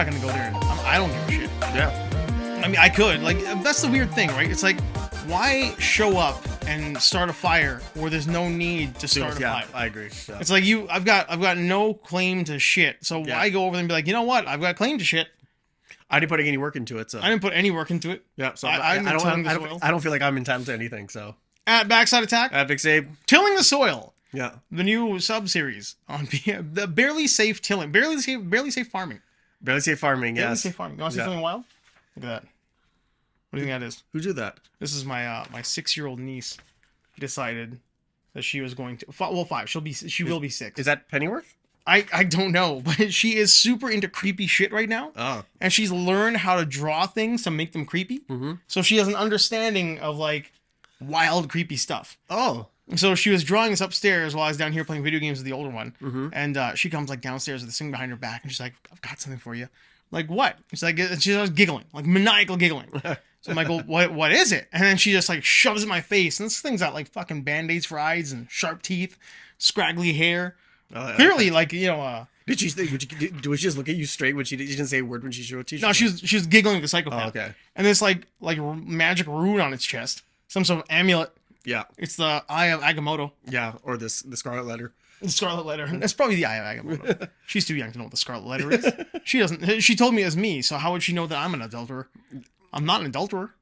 not gonna go there. I don't give a shit. Yeah. I mean, I could. Like, that's the weird thing, right? It's like, why show up and start a fire where there's no need to start a fire? I agree. Yeah. It's like I've got no claim to shit. So why go over there and be like, you know what? I've got claim to shit. I didn't put any work into it, so I didn't put any work into it. yeah. So I don't feel like I'm entitled to anything. So at Backside Attack, at Big Sabe, tilling the soil. Yeah. The new sub series on the barely safe tilling, barely safe farming. Barely safe farming. Barely Yes. safe farming. You want to see something wild? Look at that. What do you think that is? Who did that? This is my 6-year-old niece. Decided that she was going to 5. She will be 6. Is that Pennyworth? I don't know, but she is super into creepy shit right now. Oh. And she's learned how to draw things to make them creepy. Mm-hmm. So she has an understanding of like wild, creepy stuff. Oh. So she was drawing this upstairs while I was down here playing video games with the older one. Mm-hmm. And she comes like downstairs with this thing behind her back. And she's like, I've got something for you. Like, what? She's like, she was giggling, like maniacal giggling. So I'm like, well, what is it? And then she just like shoves it in my face. And this thing's got like fucking band-aids for eyes and sharp teeth, scraggly hair. Clearly, like, you know, did she just look at you straight when she didn't say a word when she showed it to you? No, she was giggling like a psychopath. Oh, okay. And this like magic rune on its chest, some sort of amulet. Yeah. It's the Eye of Agamotto. Yeah, or the Scarlet Letter. The Scarlet Letter. That's probably the Eye of Agamotto. She's too young to know what the Scarlet Letter is. She doesn't. She told me it was me, so how would she know that I'm an adulterer? I'm not an adulterer.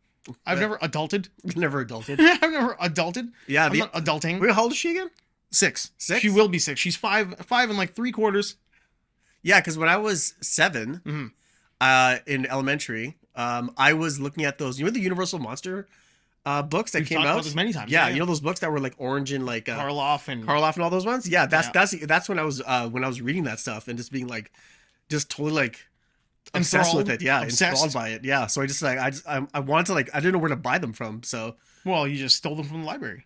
I've never adulted. Never adulted. I've never adulted. Yeah, I'm not adulting. Wait, how old is she again? 6. 6? She will be 6. She's 5 and like 3/4. Yeah, because when I was 7, in elementary, I was looking at those. You know the Universal Monster books that We've came talked out about this many times. Yeah, you know those books that were like orange and like Karloff and all those ones. Yeah, that's when I was reading that stuff and just being like, just totally like obsessed with it. Yeah, enthralled by it. Yeah, so I just like I wanted to like I didn't know where to buy them from. So well, you just stole them from the library.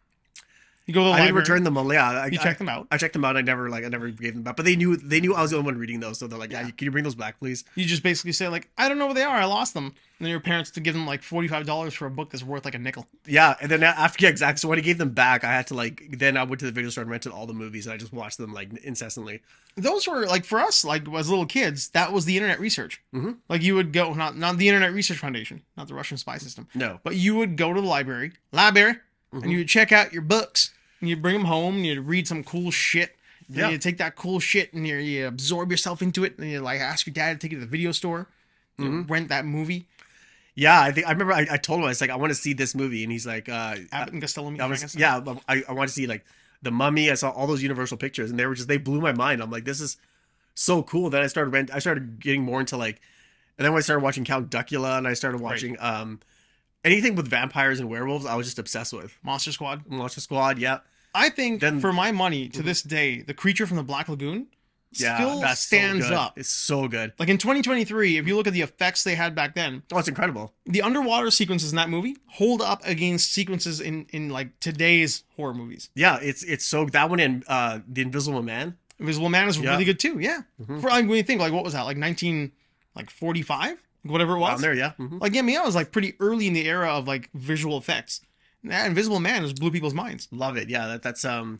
You go to the I library. didn't return them. Yeah, You checked them out. I checked them out. I never gave them back. But they knew I was the only one reading those. So they're like, yeah, can you bring those back, please? You just basically say like, I don't know where they are. I lost them. And then your parents to give them like $45 for a book that's worth like a nickel. Yeah, and then after exactly. So when I gave them back, I had to like. Then I went to the video store and rented all the movies, and I just watched them like incessantly. Those were like for us, like as little kids, that was the internet research. Mm-hmm. Like you would go, not the Internet Research Foundation, not the Russian spy system. No, but you would go to the library, and you would check out your books. And you bring them home, and you read some cool shit. And you take that cool shit, and you absorb yourself into it, and you like ask your dad to take you to the video store, rent that movie. Yeah, I remember I told him, I was like, I want to see this movie, and he's like, Abbott and Costello. I want to see like The Mummy. I saw all those Universal pictures, and they blew my mind. I'm like, this is so cool. Then I started getting more into like, and then when I started watching Count Duckula, and I started watching anything with vampires and werewolves, I was just obsessed with. Monster Squad, yeah. I think for my money, to this day, the creature from the Black Lagoon still stands up. It's so good. Like in 2023, if you look at the effects they had back then, it's incredible. The underwater sequences in that movie hold up against sequences in like today's horror movies. Yeah, it's so that one and The Invisible Man. Invisible Man is really good too. Yeah, for like when you think like what was that like 1945, whatever it was. Down there, yeah. Like I was like pretty early in the era of like visual effects. That Invisible Man just blew people's minds. Love it. Yeah, that's I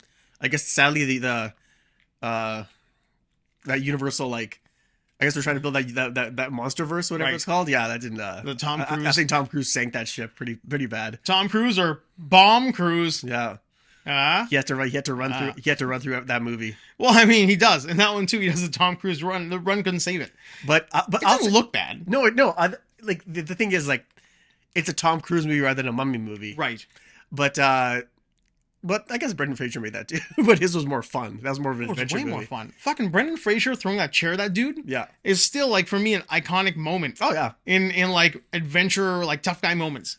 guess sadly the that Universal like I guess they're trying to build that MonsterVerse, whatever it's called. Yeah, that didn't. The Tom Cruise. I think Tom Cruise sank that ship pretty bad. Tom Cruise or Bomb Cruise. Yeah. He had to run through that movie. Well, I mean, he does. In that one too, he does the Tom Cruise run. The run couldn't save it. But it doesn't look bad. No. Like the thing is like. It's a Tom Cruise movie rather than a Mummy movie. Right. But I guess Brendan Fraser made that too. But his was more fun. That was more of an adventure movie. Way more fun. Fucking Brendan Fraser throwing that chair at that dude. Yeah. Is still like for me an iconic moment. Oh yeah. In like adventure, like tough guy moments.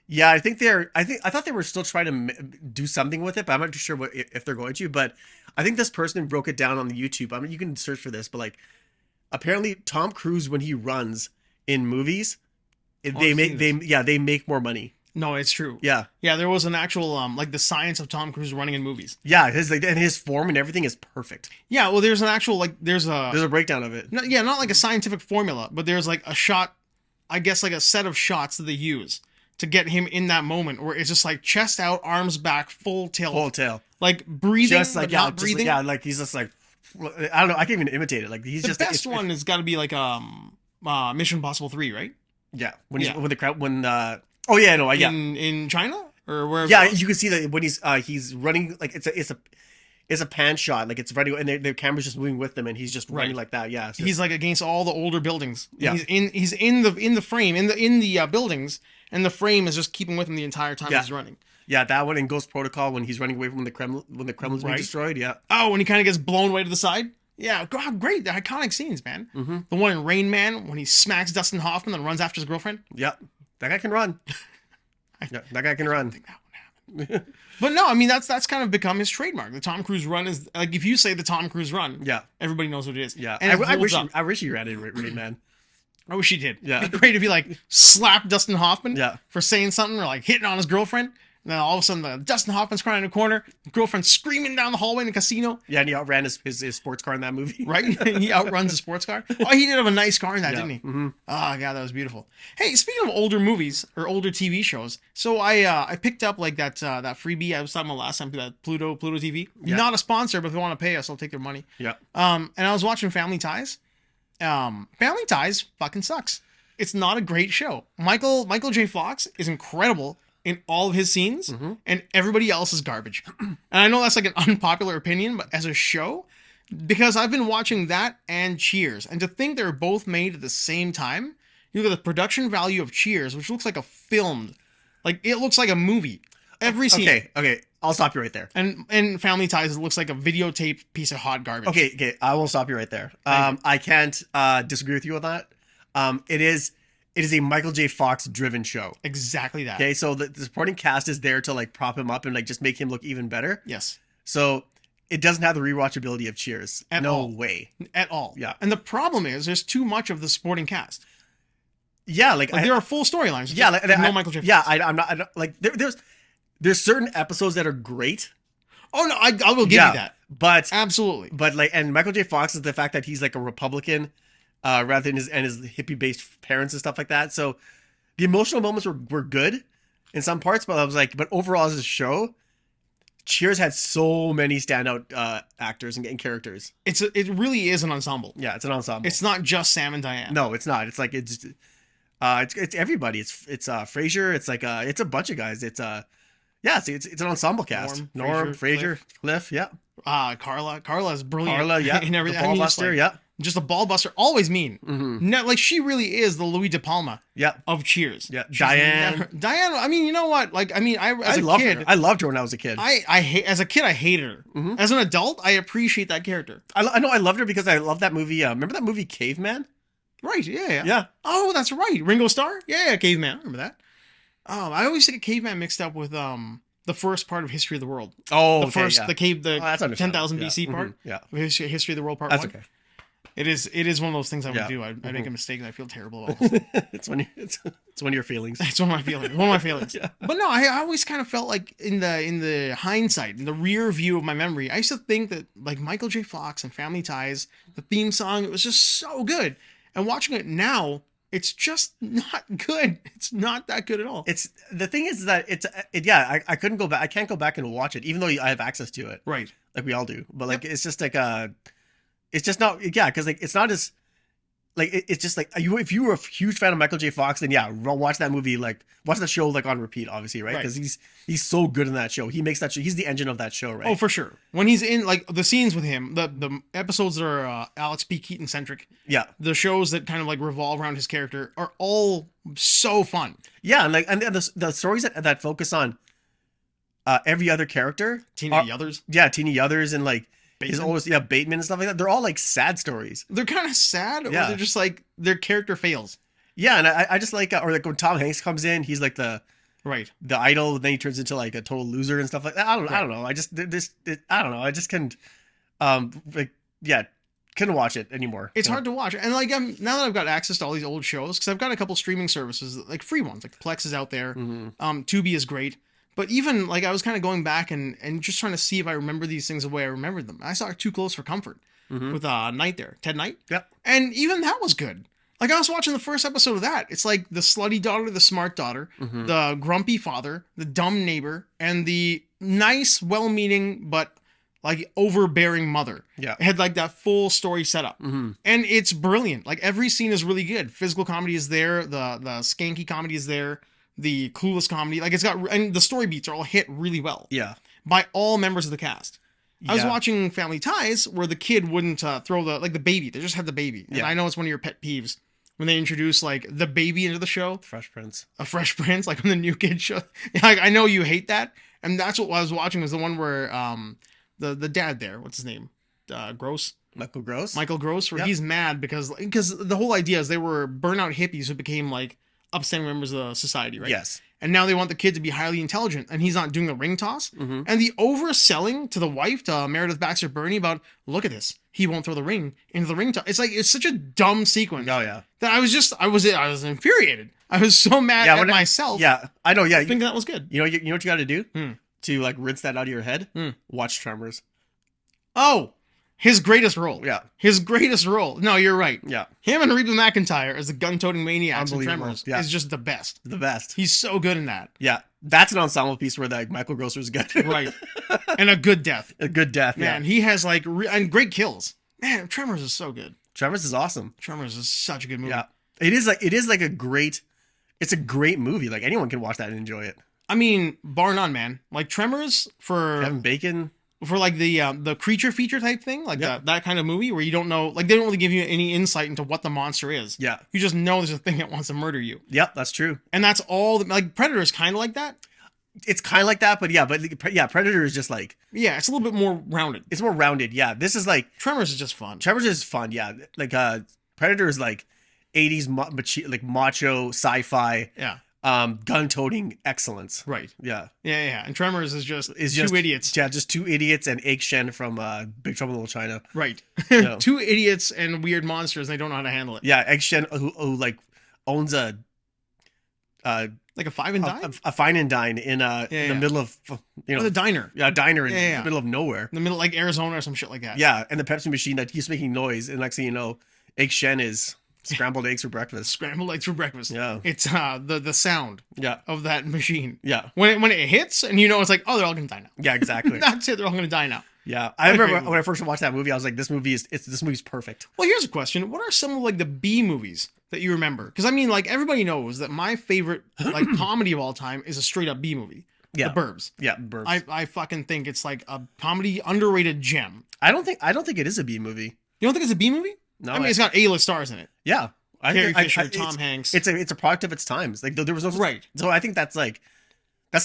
Yeah, I thought they were still trying to do something with it, but I'm not too sure if they're going to. But I think this person broke it down on the YouTube. I mean, you can search for this, but like apparently Tom Cruise when he runs in movies. They make more money. No, it's true. Yeah. Yeah, there was an actual like the science of Tom Cruise running in movies. Yeah, his form and everything is perfect. Yeah, well there's an actual like there's a breakdown of it. Not like a scientific formula, but there's like a shot, I guess like a set of shots that they use to get him in that moment where it's just like chest out, arms back, full tilt. Like breathing, just like not breathing. Like he's just like I don't know, I can't even imitate it. Like he's the best one has got to be like Mission Impossible 3, right? Yeah, Yeah. when the crowd oh yeah, no, yeah, In China or wherever. yeah. it was? You can see that when he's running, like it's a pan shot, like it's running, and the camera's just moving with them, and he's just running Right. like that. Yeah, so He's like against all the older buildings. Yeah. He's in the frame in the buildings, and the frame is just keeping with him the entire time Yeah. he's running. yeah, that one in Ghost Protocol when he's running away from the Kremlin when the Kremlin's being Right. destroyed. Yeah, Oh, when he kind of gets blown away to the side. Yeah, God, great, the iconic scenes, man. mm-hmm. The one in Rain Man when he smacks Dustin Hoffman and runs after his girlfriend. yeah, that guy can run. Yeah, that guy can run. I think that one happened. But no, I mean that's kind of become his trademark. The Tom Cruise run is like if you say the Tom Cruise run, Yeah, everybody knows what it is. yeah. and I wish up. I wish he ran in Rain Man. I wish he did. Yeah. It'd be great if he like slapped Dustin Hoffman Yeah. for saying something or like hitting on his girlfriend. And then all of a sudden, Dustin Hoffman's crying in a corner, girlfriend screaming down the hallway in the casino, Yeah, and he outran his sports car in that movie. right? He outruns a sports car. Oh, he did have a nice car in that, Yeah. didn't he? Mm-hmm. Oh, God, that was beautiful. Hey, speaking of older movies or older TV shows, so I picked up like that freebie I was talking about last time, that Pluto TV. Yeah. Not a sponsor, but if they want to pay us, I'll take their money. Yeah. And I was watching Family Ties. Family Ties fucking sucks. It's not a great show. Michael J. Fox is incredible in all of his scenes, Mm-hmm. and everybody else is garbage. And I know that's like an unpopular opinion, but as a show, because I've been watching that and Cheers, and to think they're both made at the same time, you look at the production value of Cheers, which looks like a filmed, like it looks like a movie. Every scene. Okay. I'll stop you right there. And Family Ties, it looks like a videotaped piece of hot garbage. Okay. I will stop you right there. Thank I can't disagree with you on that. It is a Michael J. Fox driven show. Exactly that. Okay, so the supporting cast is there to like prop him up and like just make him look even better. Yes. So it doesn't have the rewatchability of Cheers. At no all. way. At all. Yeah. And the problem is there's too much of the supporting cast. Yeah, like, Like there are full storylines. yeah, like no Michael J. Fox. Yeah, I'm not. I don't, like there's certain episodes that are great. Oh no, I will give Yeah. you that. But Absolutely. like, and Michael J. Fox is the fact that he's like a Republican, rather than his hippie based parents and stuff like that. So the emotional moments were good in some parts, but I was like, but overall as a show, Cheers had so many standout actors and characters. It really is an ensemble. Yeah, it's an ensemble. It's not just Sam and Diane. No, it's not. It's like it's everybody. It's Frasier. It's like it's a bunch of guys. It's it's an ensemble cast. Norm, Frasier, Cliff. Yeah, Carla is brilliant. Carla. Yeah, and everything. The I mean, ballbuster. just, like, just a ball buster. Always mean. Mm-hmm. No, like she really is the Louis De Palma Yeah, of Cheers. yeah. She's Diane. Diane. I mean, you know what? Like, I mean, as I a loved kid, her. I loved her when I was a kid. I hate as a kid. I hated her. Mhm. As an adult, I appreciate that character. I know I loved her because I loved that movie. Remember that movie Caveman? Right? Yeah. Yeah. Oh, that's right. Ringo Starr? Yeah, Caveman. I remember that. I always get Caveman mixed up with the first part of History of the World. Oh, The okay, first yeah. the cave the Oh, that's 10,000 understandable. BC Yeah. part. Mhm. Yeah, Of History of the World part that's 1. okay. It is one of those things I would Yeah. do. I Mhm. make a mistake and I feel terrible about it. it's one of your feelings. It's one of my feelings. One of my feelings. Yeah. But no, I always kind of felt like in the hindsight, in the rear view of my memory, I used to think that like Michael J. Fox and Family Ties, the theme song, it was just so good. And watching it now, it's just not good. It's not that good at all. It's the thing is that I couldn't go back. I can't go back and watch it, even though I have access to it, Right. like we all do. But like it's just like it's just not because like it's not as like it's just like if you were a huge fan of Michael J. Fox, then yeah, watch that movie, like watch that show like on repeat, obviously, right? Right. Because he's so good in that show. He makes that show. He's the engine of that show, right? Oh, for sure. When he's in like the scenes with him, the episodes that are Alex P. Keaton centric, Yeah, the shows that kind of like revolve around his character are all so fun. yeah, and like and the stories that focus on every other character, Tina are- Yothers, yeah, Teeny Yothers and like his Bateman. always Bateman and stuff like that. They're all like sad stories. They're kind of sad, or Yeah. they're just like their character fails. Yeah, and I just like or like when Tom Hanks comes in, he's like the Right. idol, then he turns into like a total loser and stuff like that. I don't know. I just I don't know. I just couldn't couldn't watch it anymore. It's hard to watch. And like now that I've got access to all these old shows, because I've got a couple streaming services, like free ones, like Plex is out there. Mm-hmm. Tubi is great. But even like I was kind of going back and just trying to see if I remember these things the way I remembered them. I saw Too Close for Comfort Mm-hmm. with Knight there, Ted Knight. Yep. And even that was good. Like I was watching the first episode of that. It's like the slutty daughter, the smart daughter, Mm-hmm. the grumpy father, the dumb neighbor, and the nice, well-meaning but like overbearing mother. Yeah. It had like that full story setup. Mm-hmm. And it's brilliant. Like every scene is really good. Physical comedy is there. The skanky comedy is there. The clueless comedy. Like it's got, and the story beats are all hit really well. Yeah. By all members of the cast. I was Yeah. watching Family Ties where the kid wouldn't throw the baby. They just had the baby. And Yeah. I know it's one of your pet peeves when they introduce like the baby into the show. Fresh Prince. A Fresh Prince, like when the new kid show. Like, I know you hate that. And that's what I was watching was the one where the dad there, what's his name? Gross. Michael Gross. Michael Gross, where Yep. he's mad because the whole idea is they were burnout hippies who became like upstanding members of the society, right? Yes. And now they want the kid to be highly intelligent, and he's not doing the ring toss. Mm-hmm. And the overselling to the wife, to Meredith Baxter Burney, about, look at this, he won't throw the ring into the ring toss. It's like, it's such a dumb sequence Oh yeah. that I was infuriated. I was so mad at myself. Yeah. I know. Yeah. Thinking that was good. You know what you got to do to like rinse that out of your head? Hmm. Watch Tremors. Oh, his greatest role. Yeah. His greatest role. No, you're right. Yeah. Him and Reba McEntire as the gun-toting maniacs in Unbelievable. Tremors Yeah. is just the best. The best. He's so good in that. Yeah. That's an ensemble piece where like Michael Gross was good. Right. And a good death. A good death. Man, Yeah. he has like, and great kills. Man, Tremors is so good. Tremors is awesome. Tremors is such a good movie. Yeah. It is like a great movie. Like anyone can watch that and enjoy it. I mean, bar none, man. Like Tremors Kevin Bacon. for like the creature feature type thing, like Yep. that kind of movie where you don't know, like they don't really give you any insight into what the monster is. Yeah. You just know there's a thing that wants to murder you. Yep, that's true. And that's all, like Predator is kind of like that. It's kind of like that, but Predator is just like, Yeah, it's a little bit more rounded. it's more rounded. Yeah, this is like Tremors is just fun. Tremors is fun. Yeah, like Predator is like 80s like macho sci-fi, Yeah. gun-toting excellence. Right. Yeah, Yeah. And Tremors is just it's two just idiots. Yeah, just two idiots and Egg Shen from Big Trouble in Little China. Right. Yeah. Two idiots and weird monsters. And they don't know how to handle it. Yeah, Egg Shen who like owns a Like a five and dime. a fine and dine in the middle of Or the diner. a diner in Yeah. the middle of nowhere. In the middle, like Arizona or some shit like that. Yeah, and the Pepsi machine that keeps making noise, and next thing you know, Egg Shen is scrambled eggs for breakfast. Scrambled eggs for breakfast. Yeah. It's the sound Yeah, of that machine. yeah, When it hits and you know it's like, oh, they're all gonna die now. yeah, exactly. That's it, they're all gonna die now. Yeah, I remember when I first watched that movie, I was like, this movie's perfect. Well, here's a question. What are some of like the B movies that you remember? Because I mean, like everybody knows that my favorite like comedy of all time is a straight up B movie. Yeah. The Burbs. Yeah, Burbs. I fucking think it's like a comedy underrated gem. I don't think it is a B movie. You don't think it's a B movie? No, I mean, it's got A-list stars in it. yeah. Carrie Fisher, it's- Tom Hanks. It's a product of its times. Like there was no Right. So I think that's like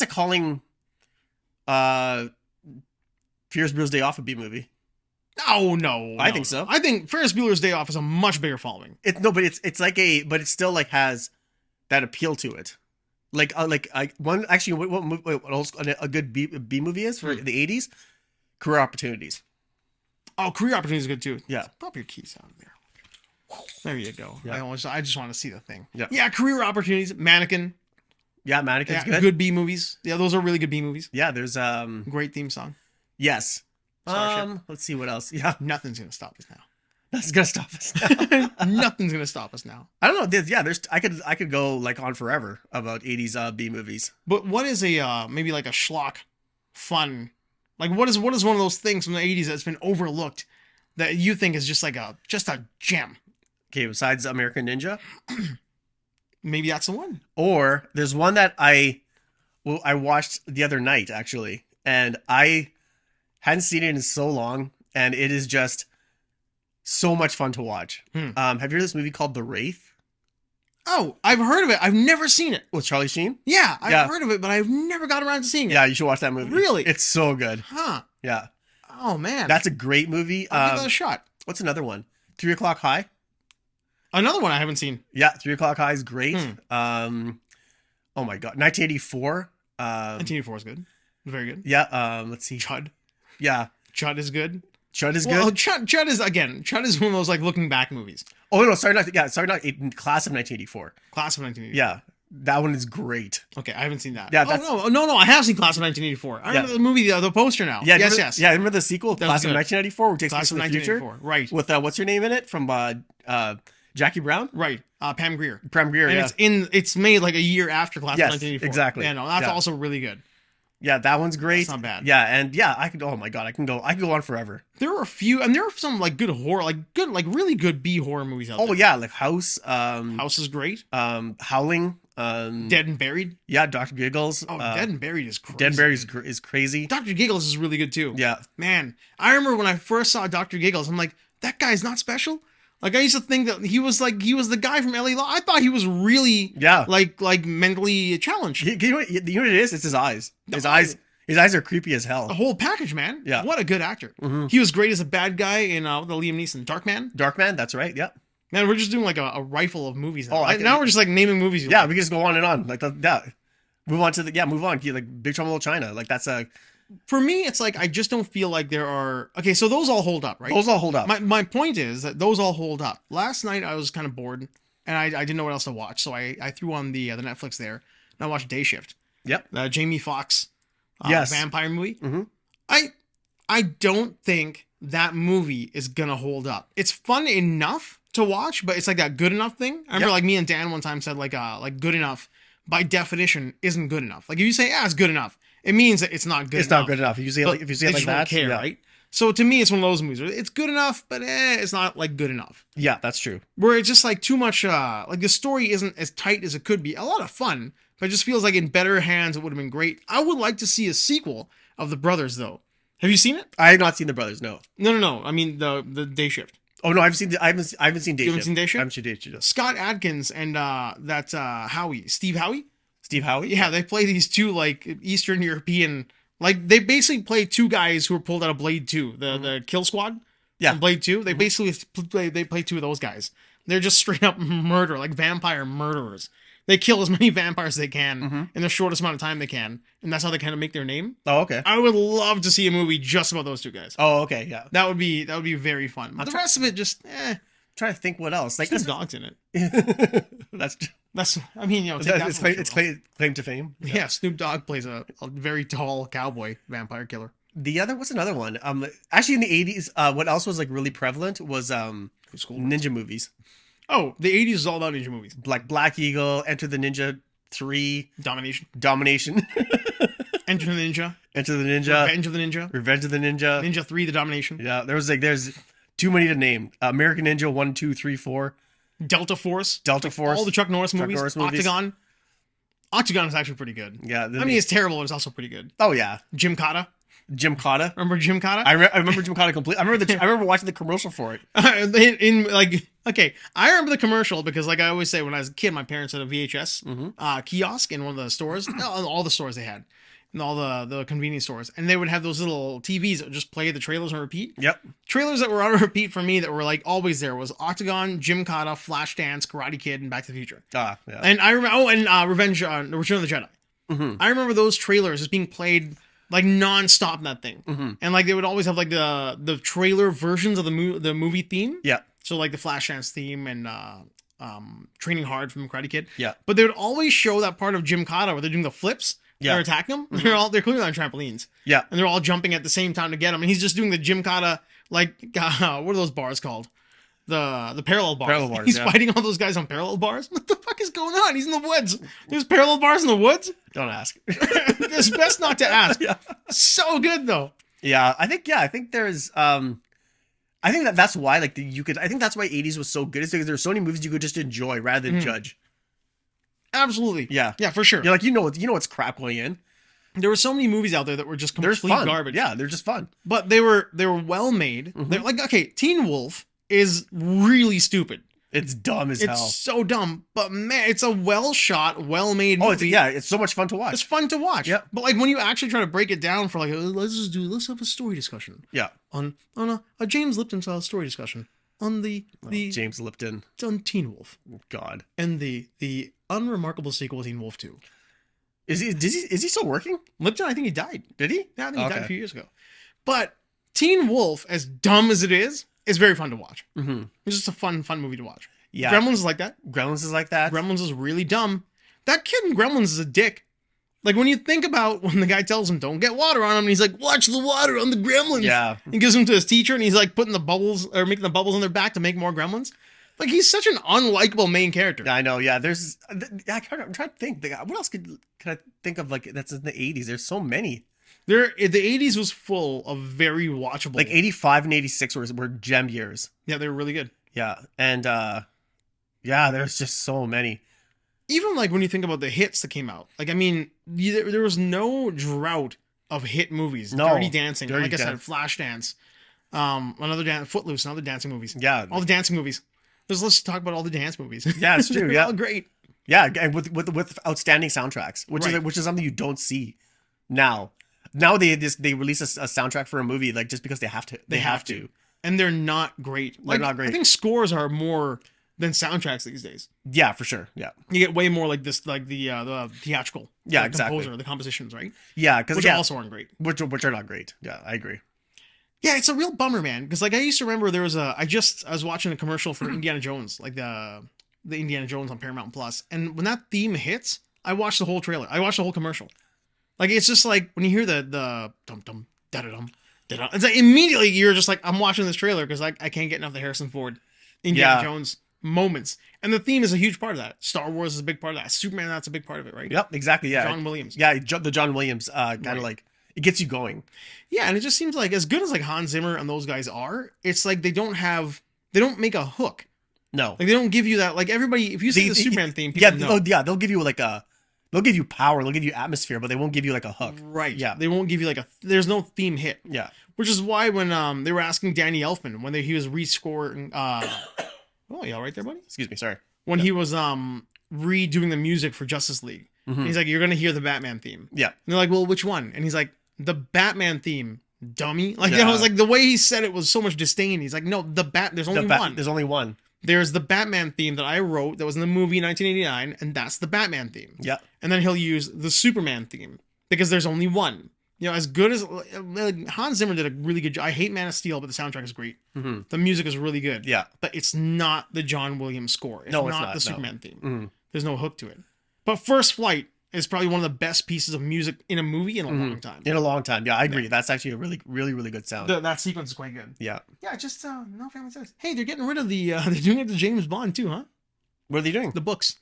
calling Ferris Bueller's Day Off a B movie. Oh no, I think so. I think Ferris Bueller's Day Off is a much bigger following. But it still like has that appeal to it. Like one actually what else a good B movie is for the 80s? Career Opportunities. Oh, Career Opportunity is good too. Yeah. Pop your keys out of there. There you go. Yeah. I just want to see the thing. Yeah. Yeah, Career Opportunities, Mannequin. Yeah, Mannequin's Yeah, good. B movies. Yeah, those are really good B movies. Yeah, there's Great theme song. yes. Starship. Let's see what else. Yeah, Nothing's gonna stop us now. that's gonna stop us now. Nothing's gonna stop us now. I don't know. There's I could go like on forever about 80s B movies. But what is a maybe like a schlock fun? Like what is one of those things from the 80s that's been overlooked that you think is just like a gem? Okay, besides American Ninja, Maybe that's the one. or there's one that I watched the other night actually, and I hadn't seen it in so long, and it is just so much fun to watch. Have you heard of this movie called The Wraith Oh, I've heard of it. I've never seen it. with Charlie Sheen? Yeah, I've Yeah. heard of it, but I've never got around to seeing it. Yeah, you should watch that movie. Really? It's so good. Huh. Yeah, Oh man. that's a great movie. I'll give that a shot. What's another one? 3 O'clock High. Another one I haven't seen. Yeah, 3 O'clock High is great. Oh my god, 1984. 1984 is good. Very good. Yeah. Let's see. Chud. Yeah, Chud is good. Chud is Well, good. Chud is one of those like looking back movies. Oh no, sorry, not Class of 1984. Class of 1984. Yeah, that one is great. Okay, I haven't seen that. Yeah, Oh, that's- no, I have seen Class of 1984. I remember the movie, the poster now. Yeah, yes, remember, yes. Yeah, remember the sequel, That was Class of good. 1994, which takes Class place of in the future 1984. Right. with what's her name in it from Jackie Brown, Right. Pam Grier. Pam Grier. And Yeah, it's made like a year after Class Yes, of 1984. exactly. Yeah, no, that's Yeah. also really good. Yeah, that one's great. That's not bad. Yeah, and yeah, I could. Oh my god, I can go on forever. There are a few, and there are some like good horror, like really good B horror movies out Oh there. yeah, like House. House is great. Howling. Dead and Buried. Yeah, Dr. Giggles. Oh, Dead and Buried is crazy. Dead and Buried is crazy. Dr. Giggles is really good too. Yeah. Man, I remember when I first saw Dr. Giggles, I'm like, that guy's not special. Like I used to think that he was the guy from LA Law. I thought he was really like mentally challenged. You know what it is? It's his eyes. His eyes are creepy as hell. The whole package, man. Yeah. What a good actor. Mm-hmm. He was great as a bad guy in the Liam Neeson Darkman. Darkman, that's right. Yeah. Man, we're just doing like a rifle of movies. Now. Oh, Now we're just like naming movies. Yeah, we can just go on and on. Like that. Move on. Like Big Trouble in Little China. Like that's a. For me, it's like I just don't feel like there are. Okay, so those all hold up, right? Those all hold up. My point is that those all hold up. Last night I was kind of bored and I didn't know what else to watch, so I threw on the Netflix there and I watched Day Shift. Yep. The Jamie Foxx vampire movie. Mm-hmm. I don't think that movie is gonna hold up. It's fun enough to watch, but it's like that good enough thing. I remember like me and Dan one time said like good enough by definition isn't good enough. Like if you say it's good enough, it means that it's not good. It's enough. not good enough. If you say it like that, care, right? So to me, it's one of those movies. It's good enough, but it's not like good enough. Yeah, that's true. Where it's just like too much. Like the story isn't as tight as it could be. A lot of fun, but it just feels like in better hands it would have been great. I would like to see a sequel of The Brothers, though. Have you seen it? I have not seen The Brothers. No. No. I mean the Day Shift. Oh no, I haven't seen Day Shift. You haven't seen Day Shift? I haven't seen Day Shift. Scott Adkins and that's Steve Howie. Steve Howie. Yeah, they play these two like Eastern European. Like they basically play two guys who were pulled out of Blade 2, the Kill Squad. Yeah, from Blade 2. They basically play two of those guys. They're just straight up murder, like vampire murderers. They kill as many vampires as they can in the shortest amount of time they can, and that's how they kind of make their name. Oh, okay. I would love to see a movie just about those two guys. Oh, okay, yeah. That would be very fun. But the rest of it just Trying to think what else. Like Snoop Dogg's in it. That's. I mean, you know, it's claim to fame. Yeah, Snoop Dogg plays a very tall cowboy vampire killer. What's another one? Actually in the 80s, what else was like really prevalent was ninja movies. Oh, the 80s is all about ninja movies. Like Black Eagle, Enter the Ninja 3, Domination, Enter the Ninja, Revenge of the Ninja, Ninja 3, The Domination. Yeah, there's too many to name. American Ninja 1, 2, 3, 4. Delta Force, all the Chuck Norris movies. Octagon is actually pretty good. Yeah, I mean it's terrible, but it's also pretty good. Oh yeah, Jim Cotta. Remember Jim Cotta? I remember Jim Cotta completely. I remember watching the commercial for it. I remember the commercial because, like I always say, when I was a kid, my parents had a VHS kiosk in one of the stores, all the stores they had, and all the convenience stores, and they would have those little TVs that would just play the trailers on repeat. Yep. Trailers that were on repeat for me that were like always there was Octagon, Jim Cotta, Flashdance, Karate Kid, and Back to the Future. Yeah. And I remember, Return of the Jedi. Mm-hmm. I remember those trailers as being played like non-stop in that thing. Mm-hmm. And like they would always have like the trailer versions of the movie theme. Yeah. So like the Flashdance theme and Training Hard from Karate Kid. Yeah. But they would always show that part of Jim Cotta where they're doing the flips. Yeah. They're attacking them. Mm-hmm. They're clearly on trampolines. Yeah. And they're all jumping at the same time to get him. And he's just doing the Jim Cotta, like, what are those bars called? The parallel bars. He's fighting all those guys on parallel bars. What the fuck is going on? He's in the woods. There's parallel bars in the woods? Don't ask. It's best not to ask. Yeah. So good though. Yeah. I think there's I think that's why I think that's why 80s was so good. It's because there's so many movies you could just enjoy rather than judge. Absolutely. Yeah. Yeah, for sure. You're like, you know what's crap going in. There were so many movies out there that were just complete garbage. Yeah, they're just fun. But they were well made. Mm-hmm. They're like, okay, Teen Wolf is really stupid. It's dumb as hell. It's so dumb, but man, it's a well shot, well made movie. It's so much fun to watch. It's fun to watch. Yeah. But like when you actually try to break it down for like, let's have a story discussion. Yeah. On a James Lipton style story discussion on the James Lipton on Teen Wolf. God. And the unremarkable sequel Teen Wolf 2. Is he still working? Lipton, I think he died. Did he? Yeah, I think he died a few years ago. But Teen Wolf, as dumb as it is very fun to watch. Mm-hmm. It's just a fun movie to watch. Yeah. Gremlins is like that. Gremlins is really dumb. That kid in Gremlins is a dick. Like when you think about when the guy tells him don't get water on him, and he's like, watch the water on the gremlins. Yeah. He gives him to his teacher, and he's like putting the bubbles or making the bubbles on their back to make more gremlins. Like he's such an unlikable main character. Yeah, I know. Yeah, I'm trying to think. What else could I think of like that's in the 80s? There's so many. The 80s was full of very watchable. Like 85 and 86 were gem years. Yeah, they were really good. Yeah, and yeah, there's just so many. Even like when you think about the hits that came out, like I mean, there was no drought of hit movies. No, Dirty Dancing, Dirty like I said, Dan- Flashdance, Footloose, and other dancing movies. Yeah, All the dancing movies. Let's talk about all the dance movies. Yeah, it's true. They're Yeah, all great. Yeah, and with outstanding soundtracks, which is something you don't see now. Now they release a soundtrack for a movie like just because they have to. They have to. And they're not great. They're not great. I think scores are more than soundtracks these days. Yeah, for sure. Yeah, you get way more like this, like the theatrical. Yeah, like exactly. Composer, the compositions, right? Yeah, because which also aren't great. Which are not great. Yeah, I agree. Yeah, it's a real bummer, man. Because like I used to remember there was I was watching a commercial for Indiana Jones, like the Indiana Jones on Paramount Plus, and when that theme hits, I watched the whole trailer. I watched the whole commercial. Like it's just like when you hear the dum dum da da dum. It's like immediately you're just like, I'm watching this trailer because I can't get enough of the Harrison Ford Indiana Jones moments. And the theme is a huge part of that. Star Wars is a big part of that. Superman, that's a big part of it, right? Yep, exactly. Yeah. John Williams. Yeah, the John Williams kind of like, it gets you going. Yeah, and it just seems like as good as like Hans Zimmer and those guys are, it's like they don't make a hook. No. Like they don't give you that, like everybody, if you see the Superman theme, people know. They'll give you like they'll give you power, they'll give you atmosphere, but they won't give you like a hook. Right. Yeah. They won't give you like there's no theme hit. Yeah. Which is why when they were asking Danny Elfman when he was rescoring oh, you all right there, buddy? Excuse me, sorry. When he was redoing the music for Justice League. Mm-hmm. He's like, you're gonna hear the Batman theme. Yeah. And they're like, well, which one? And he's like, the Batman theme, dummy. Like I was like, the way he said it was so much disdain. He's like, no, there's only one. There's only one. There's the Batman theme that I wrote that was in the movie in 1989, and that's the Batman theme. Yeah. And then he'll use the Superman theme because there's only one. You know, as good as Hans Zimmer did a really good job. I hate Man of Steel, but the soundtrack is great. Mm-hmm. The music is really good. Yeah. But it's not the John Williams score. It's not the Superman theme. Mm-hmm. There's no hook to it. But First Flight is probably one of the best pieces of music in a movie in a long time. In a long time. Yeah, I agree. Yeah. That's actually a really, really, really good sound. That sequence is quite good. Yeah. Yeah, just no family says. Hey, they're getting rid of they're doing it to James Bond too, huh? What are they doing? The books.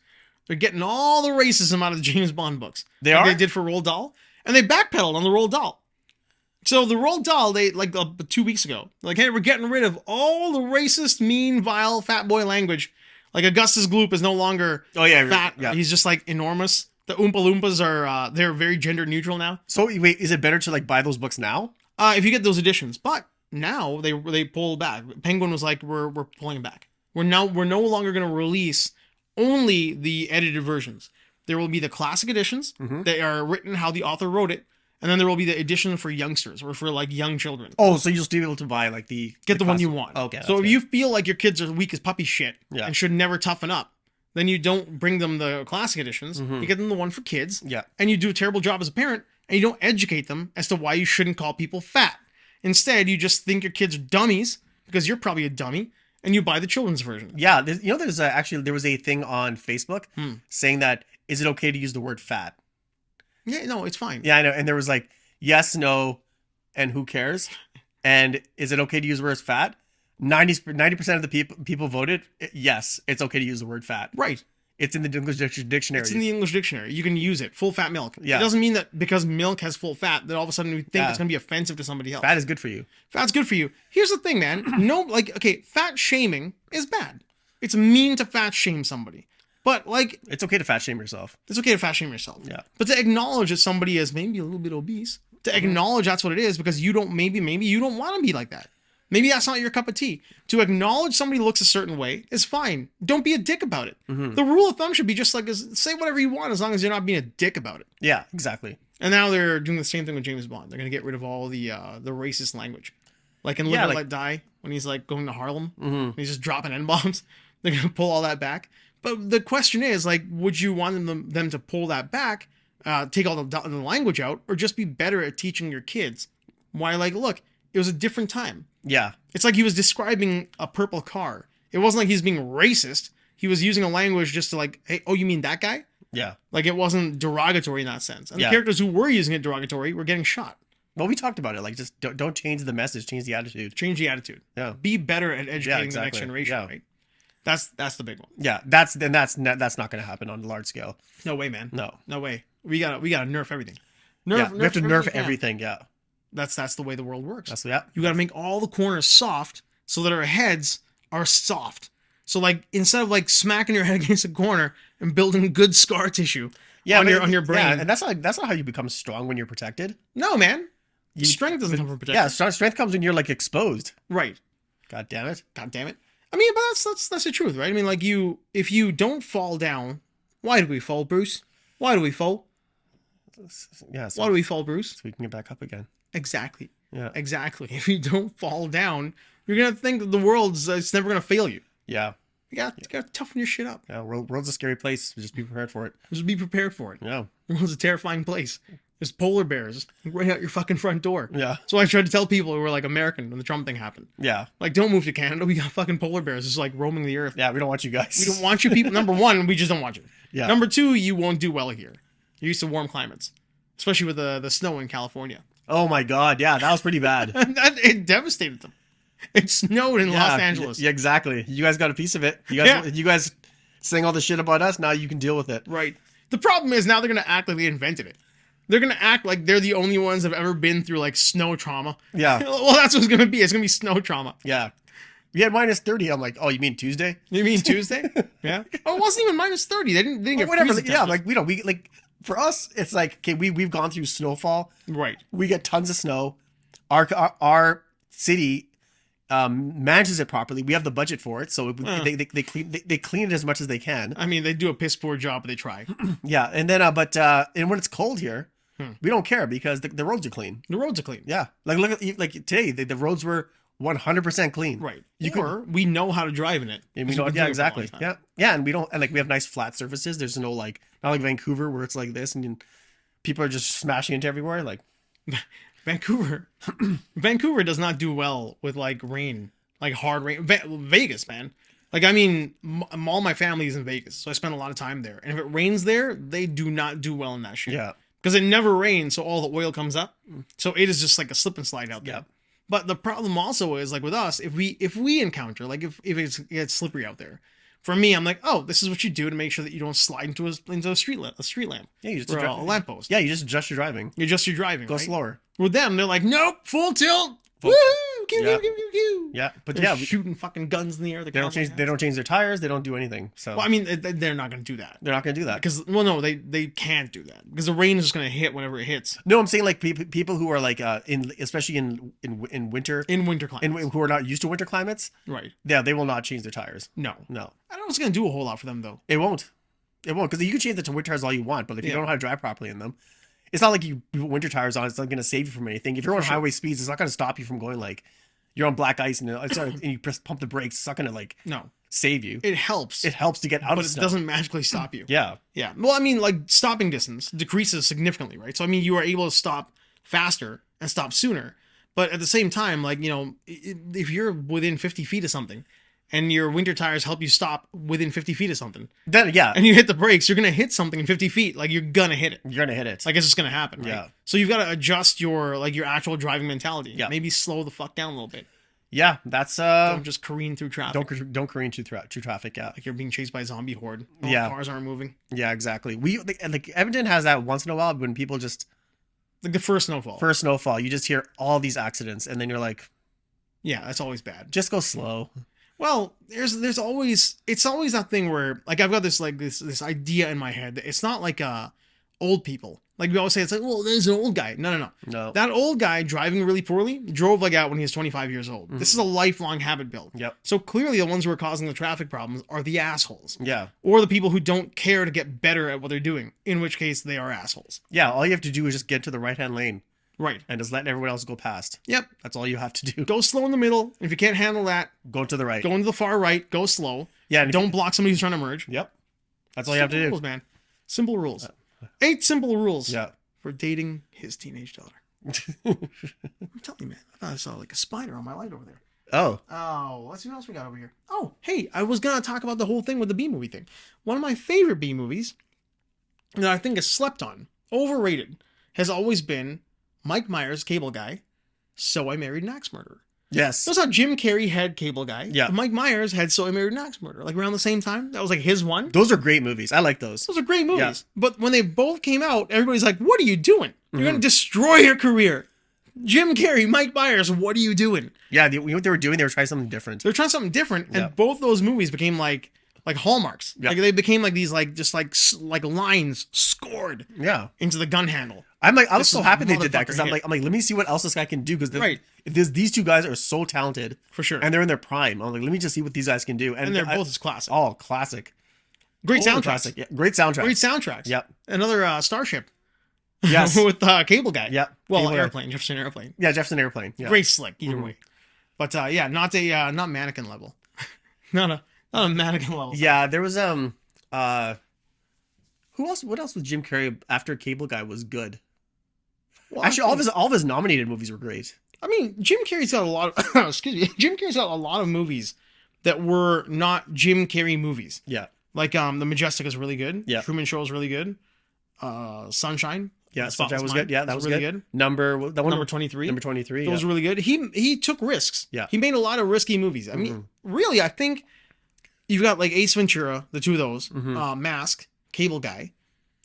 They're getting all the racism out of the James Bond books. They are? They did for Roald Dahl. And they backpedaled on the Roald Dahl. So the Roald Dahl, they 2 weeks ago, like, hey, we're getting rid of all the racist, mean, vile, fat boy language. Like Augustus Gloop is no longer fat. Yeah. He's just like enormous. The Oompa Loompas are they're very gender neutral now. So wait, is it better to like buy those books now? If you get those editions, but now they pull back. Penguin was like, we're pulling back. We're no longer going to release only the edited versions. There will be the classic editions that are written how the author wrote it. And then there will be the edition for youngsters or for like young children. Oh, so you'll still be able to buy like the one you want. Okay. So if you feel like your kids are weak as puppy shit and should never toughen up, then you don't bring them the classic editions. You get them the one for kids. Yeah. And you do a terrible job as a parent and you don't educate them as to why you shouldn't call people fat. Instead, you just think your kids are dummies because you're probably a dummy and you buy the children's version. Yeah. There's actually there was a thing on Facebook saying that, is it okay to use the word fat? Yeah, no, it's fine. Yeah, I know. And there was like, yes, no, and who cares? And is it okay to use the word fat? 90% of the people voted, yes, it's okay to use the word fat. Right. It's in the English dictionary. It's in the English dictionary. You can use it. Full fat milk. Yeah. It doesn't mean that because milk has full fat that all of a sudden we think it's going to be offensive to somebody else. Fat is good for you. Fat's good for you. Here's the thing, man. Fat shaming is bad. It's mean to fat shame somebody. But like, it's okay to fat shame yourself. It's okay to fat shame yourself. Yeah. But to acknowledge that somebody is maybe a little bit obese, to acknowledge that's what it is because you don't maybe you don't want to be like that. Maybe that's not your cup of tea. To acknowledge somebody looks a certain way is fine. Don't be a dick about it. The rule of thumb should be just like say whatever you want as long as you're not being a dick about it. Yeah, exactly. And now they're doing the same thing with James Bond. They're gonna get rid of all the racist language, like in Live and Let Die when he's like going to Harlem and he's just dropping N-bombs. They're gonna pull all that back. But the question is, like, would you want them to pull that back, take all the language out, or just be better at teaching your kids? Why, like, look, it was a different time. Yeah. It's like he was describing a purple car. It wasn't like he's being racist. He was using a language just to like, hey, oh, you mean that guy? Yeah. Like, it wasn't derogatory in that sense. And the characters who were using it derogatory were getting shot. Well, we talked about it. Like, just don't change the message. Change the attitude. Change the attitude. Yeah. Be better at educating the next generation, right? That's the big one. Yeah, that's not going to happen on a large scale. No way, man. No. No way. We gotta nerf everything. We have to nerf everything. Yeah. That's the way the world works. Yeah. You gotta make all the corners soft so that our heads are soft. So like instead of like smacking your head against a corner and building good scar tissue on your brain. Yeah, and that's not how you become strong when you're protected. No, man. Strength doesn't come from protection. Yeah, strength comes when you're like exposed. Right. God damn it. I mean, but that's the truth, right? I mean, like if you don't fall down, why do we fall, Bruce? Why do we fall? Yeah. Why do we fall, Bruce? So we can get back up again. Exactly. Yeah. Exactly. If you don't fall down, you're gonna think that the world's it's never gonna fail you. Yeah. You gotta toughen your shit up. Yeah. World's a scary place. Just be prepared for it. Just be prepared for it. Yeah. The world's a terrifying place. There's polar bears right out your fucking front door. Yeah. So I tried to tell people who were like American when the Trump thing happened. Yeah. Like, don't move to Canada. We got fucking polar bears just like roaming the earth. Yeah. We don't want you guys. We don't want you people. Number one, we just don't want you. Yeah. Number two, you won't do well here. You're used to warm climates, especially with the snow in California. Oh my God. Yeah. That was pretty bad. It devastated them. It snowed in Los Angeles. Yeah, exactly. You guys got a piece of it. You guys saying all the shit about us. Now you can deal with it. Right. The problem is now they're going to act like they invented it. They're going to act like they're the only ones that have ever been through like snow trauma. Yeah. Well, that's what it's going to be. It's going to be snow trauma. Yeah. We had minus 30. I'm like, oh, you mean Tuesday? You mean Tuesday? Yeah. Oh, it wasn't even minus 30. They didn't get whatever. freezing Yeah, temperatures. like we like for us, it's like okay, we've gone through snowfall. Right. We get tons of snow. Our city manages it properly. We have the budget for it, so they clean it as much as they can. I mean, they do a piss poor job, but they try. Yeah, and then and when it's cold here, we don't care because the roads are clean. The roads are clean. Yeah, like look at like today, the roads were 100% clean. Right. We know how to drive in it. And we know, yeah, exactly. Yeah, yeah, and we have nice flat surfaces. There's no like not like Vancouver where it's like this and people are just smashing into everywhere. Like Vancouver does not do well with like rain, like hard rain. Vegas, man. Like I mean, all my family is in Vegas, so I spend a lot of time there. And if it rains there, they do not do well in that shit. Yeah. Because it never rains, so all the oil comes up. So it is just like a slip and slide out there. Yeah. But the problem also is like with us, if we encounter like if it gets slippery out there, for me, I'm like, oh, this is what you do to make sure that you don't slide into a street lamp. Yeah, you just or a lamppost. Yeah, you just adjust your driving. You adjust your driving. Go right? slower. With them, they're like, nope, full tilt. Woo! Yeah. Pew. Yeah, but They're yeah, shooting fucking guns in the air. they don't change their tires. They don't do anything. So Well, I mean, they're not going to do that. they're not going to do that. Because no, they can't do that because the rain is just going to hit whenever it hits. No, I'm saying like people who are like especially in winter In winter climates. who are not used to winter climates. Right. Yeah, they will not change their tires. No. No, I don't know if it's going to do a whole lot for them though. it won't. It won't because you can change the winter tires all you want, but if you don't know how to drive properly in them, it's not like you put winter tires on. It's not going to save you from anything. If you're on highway speeds, it's not going to stop you from going like you're on black ice and you pump the brakes. It's not going to like No. save you. It helps. It helps to get out but of it snow. doesn't magically stop you. Yeah. Yeah. Well, I mean, like stopping distance decreases significantly, right? So I mean, you are able to stop faster and stop sooner. But at the same time, like, you know, if you're within 50 feet of something and your winter tires help you stop within 50 feet of something Then yeah, and you hit the brakes, you're going to hit something in 50 feet. Like you're going to hit it. you're gonna hit it. Like it's just going to happen. Right? Yeah. So you've got to adjust your actual driving mentality. Yeah. Maybe slow the fuck down a little bit. Yeah, that's Don't just careen through traffic. don't careen through traffic. Yeah, Like you're being chased by a zombie horde. Yeah. Cars aren't moving. yeah, exactly. Like Edmonton has that once in a while when people just Like the first snowfall. first snowfall, you just hear all these accidents, and then you're like, Yeah, that's always bad. just go slow. Well, there's always that thing where like I've got this idea in my head that it's not like old people. Like we always say, it's like, well, there's an old guy. No. No. That old guy driving really poorly drove like out when he was 25 years old. This is a lifelong habit build. Yep. So clearly the ones who are causing the traffic problems are the assholes. Yeah. Or the people who don't care to get better at what they're doing, in which case they are assholes. Yeah. All you have to do is just get to the right hand lane Right. and just let everyone else go past. Yep. That's all you have to do. Go slow in the middle. If you can't handle that, Go to the right. go into the far right. Go slow. Yeah. And Don't block somebody who's trying to merge. Yep. That's all you have to Simple do. rules, man. Simple rules. 8 simple rules Yeah. for dating his teenage daughter. I'm telling you, man. I thought I saw like a spider on my light over there. Oh. Oh, let's see what else we got over here. Oh, hey, I was gonna talk about the whole thing with the B movie thing. One of my favorite B movies that I think is slept on, overrated, has always been Mike Myers, Cable Guy, So I Married an Axe Murderer. Yes. Notice how Jim Carrey had Cable Guy. Yeah. Mike Myers had So I Married an Axe Murderer, like around the same time. That was like his one. Those are great movies. I like those. Those are great movies. Yeah. But when they both came out, everybody's like, what are you doing? You're going to destroy your career. Jim Carrey, Mike Myers, what are you doing? Yeah, you know what they were doing? They were trying something different. They're trying something different, and Yeah. both those movies became like hallmarks. Yeah. Like they became like these like lines scored Yeah. into the gun handle. I was This so is happy they did that because motherfucker I'm hit. like, let me see what else this guy can do because Right. these two guys are so talented For sure. and they're in their prime. I'm like, let me just see what these guys can do. And they're both as classic. all classic, Great Totally soundtracks. classic. Yeah, great soundtrack. Great soundtracks. Yep. Another Starship. Yes. With Cable Guy. Yep. Well, Cable Guy. Airplane, Jefferson Airplane. Yeah, Jefferson Airplane. Yeah. Great slick either way. But yeah, not mannequin level. not a mannequin level. Yeah, there was who else? What else was Jim Carrey after Cable Guy was good? Well, Actually, all of his nominated movies were great. I mean, Jim Carrey's got a lot of excuse me. Jim Carrey's got a lot of movies that were not Jim Carrey movies. Yeah. Like The Majestic is really good. Yeah. Truman Show is really good. Sunshine. Yeah, The Sunshine Spotless was Mind good. Yeah, that was really good. good. Number 23. Number 23. That was really good. He took risks. Yeah. He made a lot of risky movies. I mean, really, I think you've got like Ace Ventura, the two of those, Mask, Cable Guy,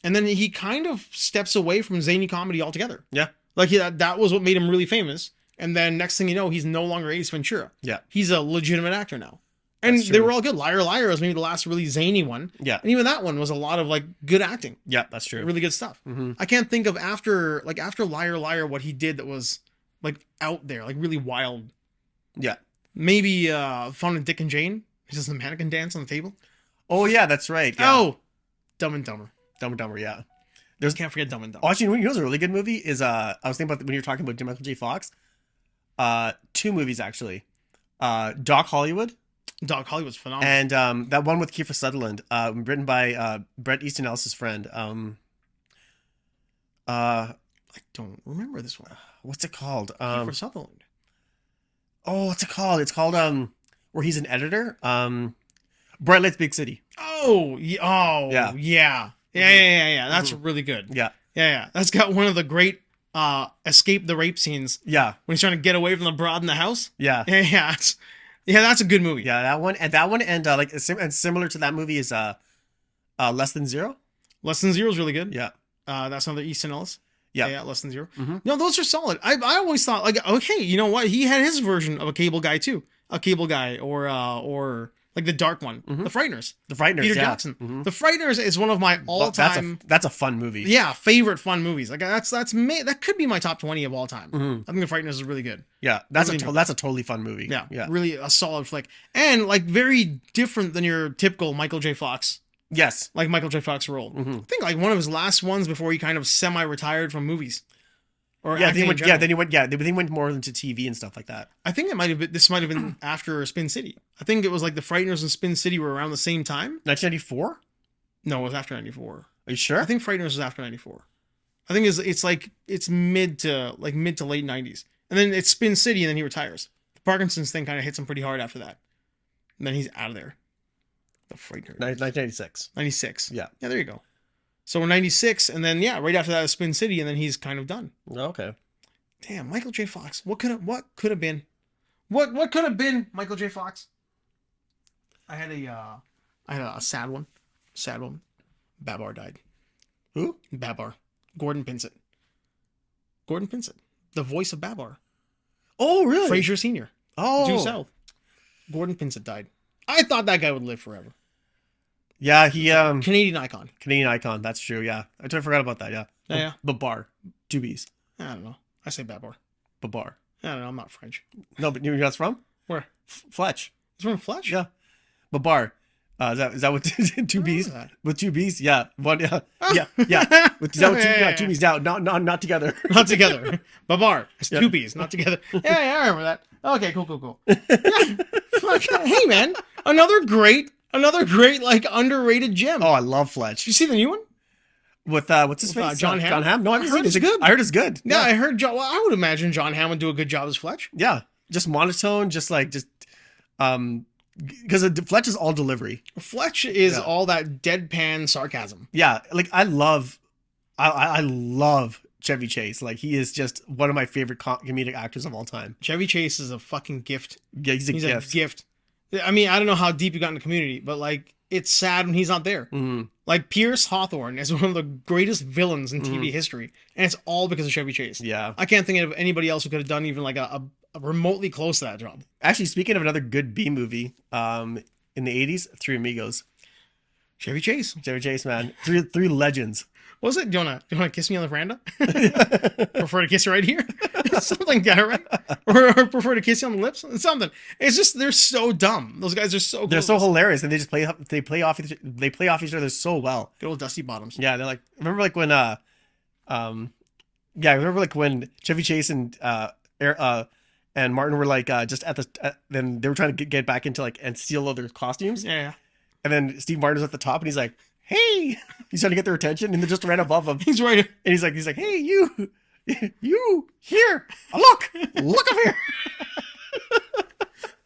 and then he kind of steps away from zany comedy altogether. Yeah. Like that was what made him really famous. And then next thing you know, he's no longer Ace Ventura. Yeah. He's a legitimate actor now. And That's they true. were all good. Liar Liar was maybe the last really zany one. Yeah. And even that one was a lot of like good acting. Yeah, that's true. Really good stuff. I can't think of after Liar Liar what he did that was like out there, like really wild. Yeah. Maybe Fun and Dick and Jane. It's just the mannequin dance on the table. Oh yeah, that's right. Yeah. Oh, Dumb and Dumber. Dumb and Dumber. Yeah. Can't forget Dumb and Dumber. Oh, actually, you know what's a really good movie is I was thinking about when you were talking about Michael J. Fox. Two movies actually. Doc Hollywood. Doc Hollywood's phenomenal. And that one with Kiefer Sutherland, written by Bret Easton Ellis's friend. I don't remember this one. What's it called? Kiefer Sutherland. Oh, what's it called? It's called where he's an editor. Bright Lights, Big City. Oh, Yeah. Yeah. That's really good. Yeah, Yeah. That's got one of the great escape the rape scenes yeah, when he's trying to get away from the broad in the house. yeah, Yeah. That's a good movie. yeah. That one and like and similar to that movie is Less Than Zero. Less Than Zero is really good. Yeah, That's another Easton Ellis. Yeah. Yeah, Less Than Zero. Mhm. No, those are solid. I always thought like, okay, you know what? He had his version of a Cable Guy too. A Cable Guy or like the dark one, The Frighteners. The Frighteners. Peter yeah. Jackson. Mhm. The Frighteners is one of my all-time That's a fun movie. favorite fun movies. Like that could be my top 20 of all time. Mhm. I think The Frighteners is really good. Yeah, that's Really that's a totally fun movie. Yeah, yeah. really a solid flick, and like very different than your typical Michael J. Fox. Yes. Like Michael J. Fox role. Mhm. I think like one of his last ones before he kind of semi-retired from movies. Or Yeah, acting in then general. he went more into TV and stuff like that. I think this might have been after Spin City. I think it was like The Frighteners and Spin City were around the same time. 1994? No, it was after 94. Are you sure? I think Frighteners was after 94. I think it's mid to late 90s. And then it's Spin City and then he retires. The Parkinson's thing kind of hits him pretty hard after that. And then he's out of there. The Frighteners. 1996. 96. Yeah. Yeah, there you go. So we're 96 and then right after that is Spin City and then he's kind of done. Okay. Damn, Michael J. Fox. What could have been? What could have been Michael J. Fox? I had a sad one. Sad one. Babar died. Who? Babar. Gordon Pinsett. Gordon Pinsett. The voice of Babar. Oh, really? Frasier Sr. Oh. Due South. Gordon Pinsett died. I thought that guy would live forever. Yeah, he Canadian icon. Canadian icon. That's true. Yeah, I totally forgot about that. Yeah. Yeah. Babar. Two B's. I don't know. I say Babar. Babar. I don't know. I'm not French. No, but you know where that's from? Where? Fletch. It's from Fletch? Yeah. Babar. Is that with two B's? that. With two B's? Yeah. One. Yeah. Yeah. With, is that with two B's? Now, not together. Not together. Babar. It's Yeah. two B's, not together. Yeah, I remember that. Okay, cool. Yeah. Fuck, hey, man. Another great, like, underrated gem. Oh, I love Did Fletch. you see the new one? With what's his With, face? John Hamm? John Hamm? No, I haven't I heard seen it's it. good. I heard it's good. Yeah, I heard John. Well, I would imagine John Hamm would do a good job as Fletch. Yeah. Just monotone, because Fletch is all delivery. Fletch is Yeah. all that deadpan sarcasm. Yeah, like I love Chevy Chase. Like, he is just one of my favorite comedic actors of all time. Chevy Chase is a fucking gift. Yeah, he's a gift. A gift. I mean, I don't know how deep you got in the community, but like, it's sad when he's not there. Mm. Like, Pierce Hawthorne is one of the greatest villains in TV history, and it's all because of Chevy Chase. Yeah. I can't think of anybody else who could have done even like a remotely close to that job. Actually, speaking of another good B movie, in the 80s, Three Amigos. Chevy Chase. Chevy Chase, man. Three legends. What was it? Do you wanna kiss me on the veranda? Prefer to kiss you right here? Something like that, right? Or prefer to kiss you on the lips? Something. It's just, they're so dumb. Those guys are so They're so hilarious, and they just play off each other so well. Good old Dusty Bottoms. Yeah, they're like, remember like when I remember like when Chevy Chase and Martin were like just then they were trying to get back into like and steal all their costumes. Yeah. And then Steve Martin's at the top, and he's like, "Hey!" He's trying to get their attention, and they just ran above him. He's right. And he's like, "Hey, you here? Look up here."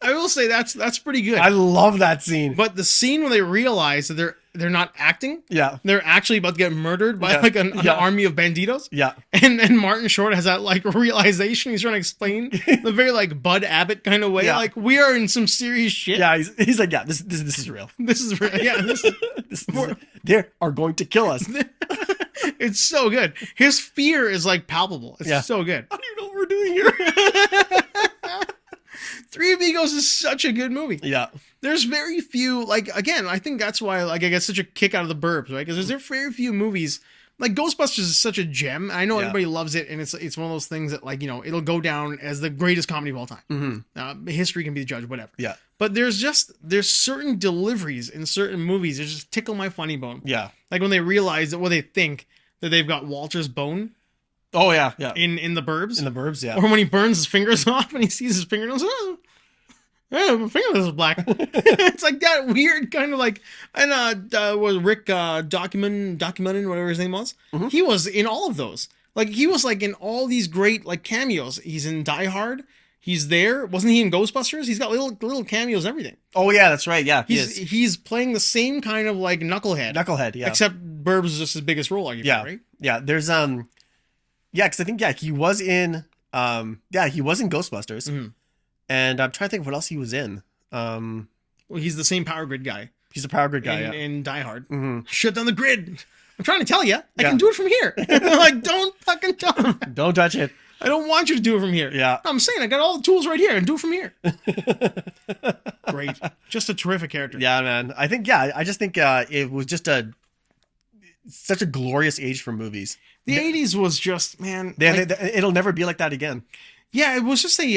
I will say that's pretty good. I love that scene. But the scene when they realize that they're not acting, Yeah, they're actually about to get murdered by like an army of banditos. yeah, And then Martin Short has that like realization. He's trying to explain the very like Bud Abbott kind of way. Yeah. Like, we are in some serious shit. yeah. He's like, "Yeah, this is real. This is real. Yeah, They are going to kill us." it's so good. His fear is like palpable. It's Yeah. so good. I don't even know what we're doing here. Three Amigos is such a good movie. Yeah, There's very few, like, again, I think that's why like I get such a kick out of the Burbs, right? Because there's very few movies. Like, Ghostbusters is such a gem. I know everybody loves it, and it's one of those things that, like, you know, it'll go down as the greatest comedy of all time. History can be the judge, whatever. yeah, But there's certain deliveries in certain movies that just tickle my funny bone. yeah. Like when they realize that, they think that they've got Walter's bone Oh yeah, yeah. in the Burbs. In the Burbs, yeah. Or when he burns his fingers off and he sees his fingernails. Oh, yeah, my fingernails are black. It's like that weird kind of like, and was Rick Documentin, whatever his name was. Mm-hmm. He was in all of those. Like, he was like in all these great like cameos. He's in Die Hard. He's there. Wasn't he in Ghostbusters? He's got little cameos and everything. Oh yeah, that's right. Yeah, He's playing the same kind of like knucklehead. Yeah. Except Burbs is just his biggest role, arguably, right? Yeah. There's because I think he was in Ghostbusters. Mm-hmm. And I'm trying to think of what else he was in. Well, he's the same Power Grid guy. He's the Power Grid guy in Die Hard. Mm-hmm. Shut down the grid. I'm trying to tell you, I can do it from here. Like, don't fucking touch. Don't touch it. I don't want you to do it from here. Yeah. I'm saying I got all the tools right here and do it from here. Great. Just a terrific character. Yeah, man. I think, I just think it was just such a glorious age for movies. The 80s was just, man. It'll never be like that again. Yeah, it was just it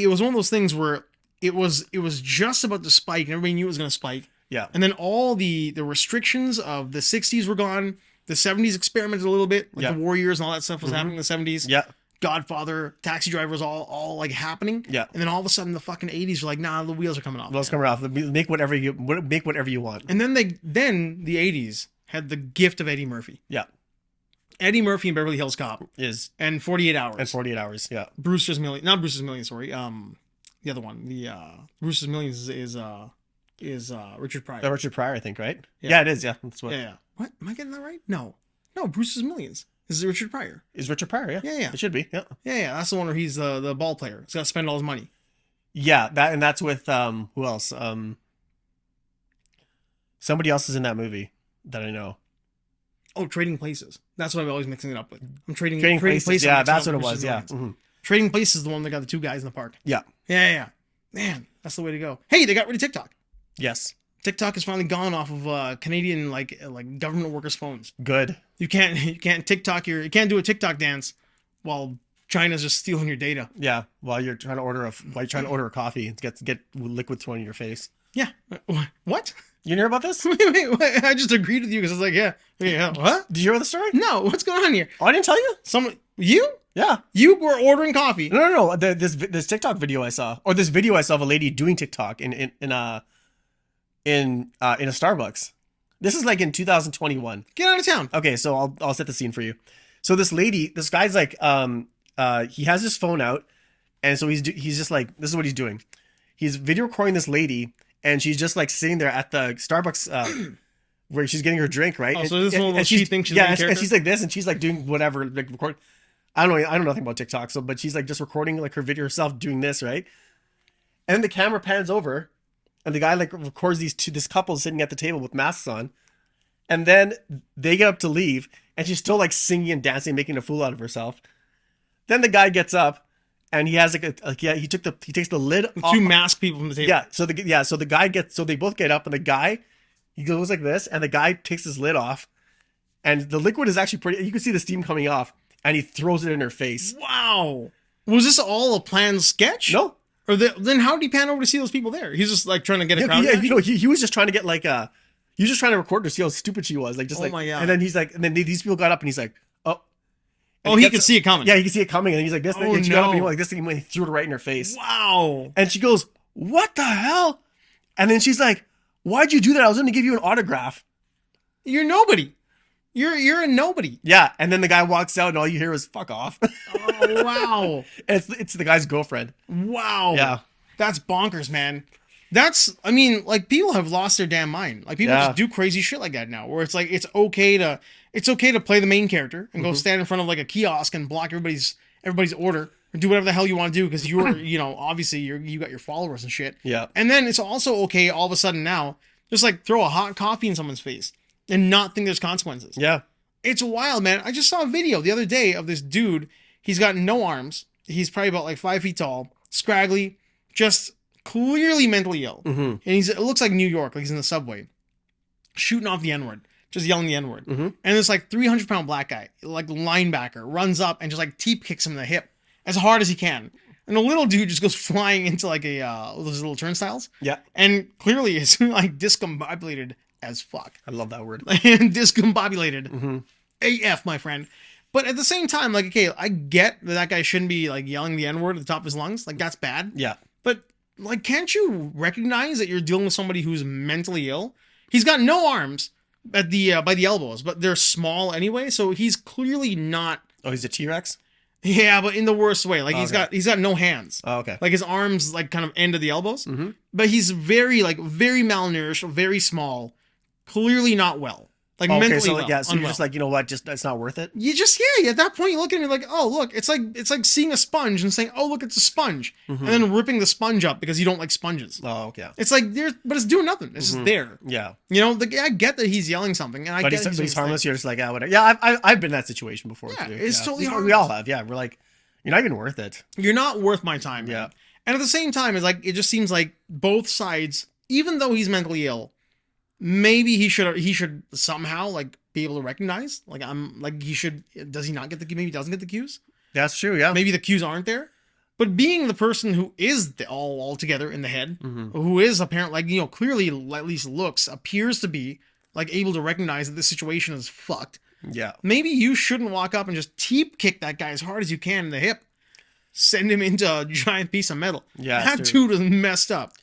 was one of those things where it was just about to spike and everybody knew it was going to spike. Yeah. And then all the restrictions of the 60s were gone. The 70s experimented a little bit. Like the Warriors and all that stuff was happening in the 70s. Yeah. Godfather, Taxi Driver was all like happening. Yeah. And then all of a sudden the fucking 80s were like, nah, the wheels are coming off. Wheels coming off. Make whatever you want. And then the 80s had the gift of Eddie Murphy. Yeah. Eddie Murphy in Beverly Hills Cop and 48 Hours. And 48 Hours, yeah. Not Brewster's Millions, sorry. The other one, the Brewster's Millions is Richard Pryor. Richard Pryor, I think, right? Yeah, it is. Yeah, that's what. Yeah. What? Am I getting that right? No, Brewster's Millions. This is Richard Pryor. Is Richard Pryor? Yeah. Yeah. It should be. Yeah. Yeah. That's the one where he's the ball player. He's got to spend all his money. Yeah, that's with who else? Somebody else is in that movie that I know. Oh, Trading Places. That's what I'm always mixing it up with. I'm Trading Places. Yeah, that's what it was. Yeah. Mm-hmm. Trading Places is the one that got the two guys in the park. Yeah. Yeah. Man, that's the way to go. Hey, they got rid of TikTok. Yes. TikTok has finally gone off of Canadian like government workers' phones. Good. You can't you can't do a TikTok dance while China's just stealing your data. Yeah, while you're trying to order a coffee, get liquid thrown in your face. Yeah. What? You hear about this? Wait, I just agreed with you because I was like, yeah. What? Did you hear the story? No. What's going on here? Oh, I didn't tell you. You? Yeah. You were ordering coffee. No. This TikTok video I saw, or this video I saw of a lady doing TikTok in a Starbucks. This is like in 2021. Get out of town. Okay, so I'll set the scene for you. So this guy's like, he has his phone out, and so he's just like, this is what he's doing. He's video recording this lady, and she's just like sitting there at the Starbucks where she's getting her drink, right? Oh, so this one, she's, she thinks she's yeah, the main and character? she's like this, and she's like doing whatever, like record. I don't know nothing about TikTok, so but she's like just recording like her video herself doing this, right? And then the camera pans over, and the guy like records this couple sitting at the table with masks on, and then they get up to leave, and she's still like singing and dancing, making a fool out of herself. Then the guy gets up, and he has he takes the lid off. Two masked people from the table. So they both get up, and the guy, he goes like this, and the guy takes his lid off, and the liquid is actually pretty. You can see the steam coming off, and he throws it in her face. Wow. Was this all a planned sketch? No. Or then how did he pan over to see those people there? He's just like trying to get a crowd. Yeah, you know, he was just trying to get like he was just trying to record to see how stupid she was, like just my God. And then he's like, and then these people got up, and he's like, oh. And He could see it coming. Yeah, he could see it coming, and he's like this. Oh, and she got up and he no. went like this, and he threw it right in her face. Wow. And she goes, "What the hell?" And then she's like, "Why'd you do that? I was going to give you an autograph." You're nobody. You're a nobody. Yeah, and then the guy walks out, and all you hear is "fuck off." Oh, wow. And it's the guy's girlfriend. Wow. Yeah. That's bonkers, man. I mean, like, people have lost their damn mind. Like, people just do crazy shit like that now, where it's like it's okay to play the main character and go stand in front of like a kiosk and block everybody's order or do whatever the hell you want to do because you're, obviously you got your followers and shit. Yeah. And then it's also okay all of a sudden now just like throw a hot coffee in someone's face and not think there's consequences. Yeah. It's wild, man. I just saw a video the other day of this dude. He's got no arms. He's probably about like 5 feet tall, scraggly, just clearly mentally ill. Mm-hmm. And it looks like New York, like he's in the subway, shooting off the N-word, just yelling the N-word. Mm-hmm. And this like 300-pound black guy, like linebacker, runs up and just like teep kicks him in the hip as hard as he can. And the little dude just goes flying into like those little turnstiles. Yeah. And clearly is like discombobulated as fuck. I love that word. Discombobulated. Mm-hmm. AF, my friend. But at the same time, like, okay, I get that guy shouldn't be like yelling the N-word at the top of his lungs. Like, that's bad. Yeah. But like, can't you recognize that you're dealing with somebody who's mentally ill? He's got no arms at the by the elbows, but they're small anyway. So he's clearly not. Oh, he's a T-Rex? Yeah, but in the worst way. Like he's got no hands. Oh, okay. Like his arms like kind of end of the elbows. Mm-hmm. But he's very malnourished, very small, clearly not well. Like Okay, mentally so well, yeah, so you're unwell. just like, you know what, just it's not worth it. You just at that point you look at me like, oh look, it's like seeing a sponge and saying, oh look, it's a sponge, and then ripping the sponge up because you don't like sponges. Oh, okay. It's like but it's doing nothing. It's just there. Yeah. I get that he's yelling something, and But he's harmless. You're just like, yeah, whatever. Yeah, I've been in that situation before Yeah, too. it's totally We harmless. all have. Yeah, we're like, you're not even worth it. You're not worth my time. Man. Yeah. And at the same time, it's like it just seems like both sides, even though he's mentally ill, maybe he should somehow like be able to recognize does he not get maybe he doesn't get the cues. That's true. Yeah. Maybe the cues aren't there. But being the person who is all together in the head, who is apparently clearly at least appears to be like able to recognize that this situation is fucked. Yeah. Maybe you shouldn't walk up and just teep kick that guy as hard as you can in the hip. Send him into a giant piece of metal. Yeah. That dude is messed up.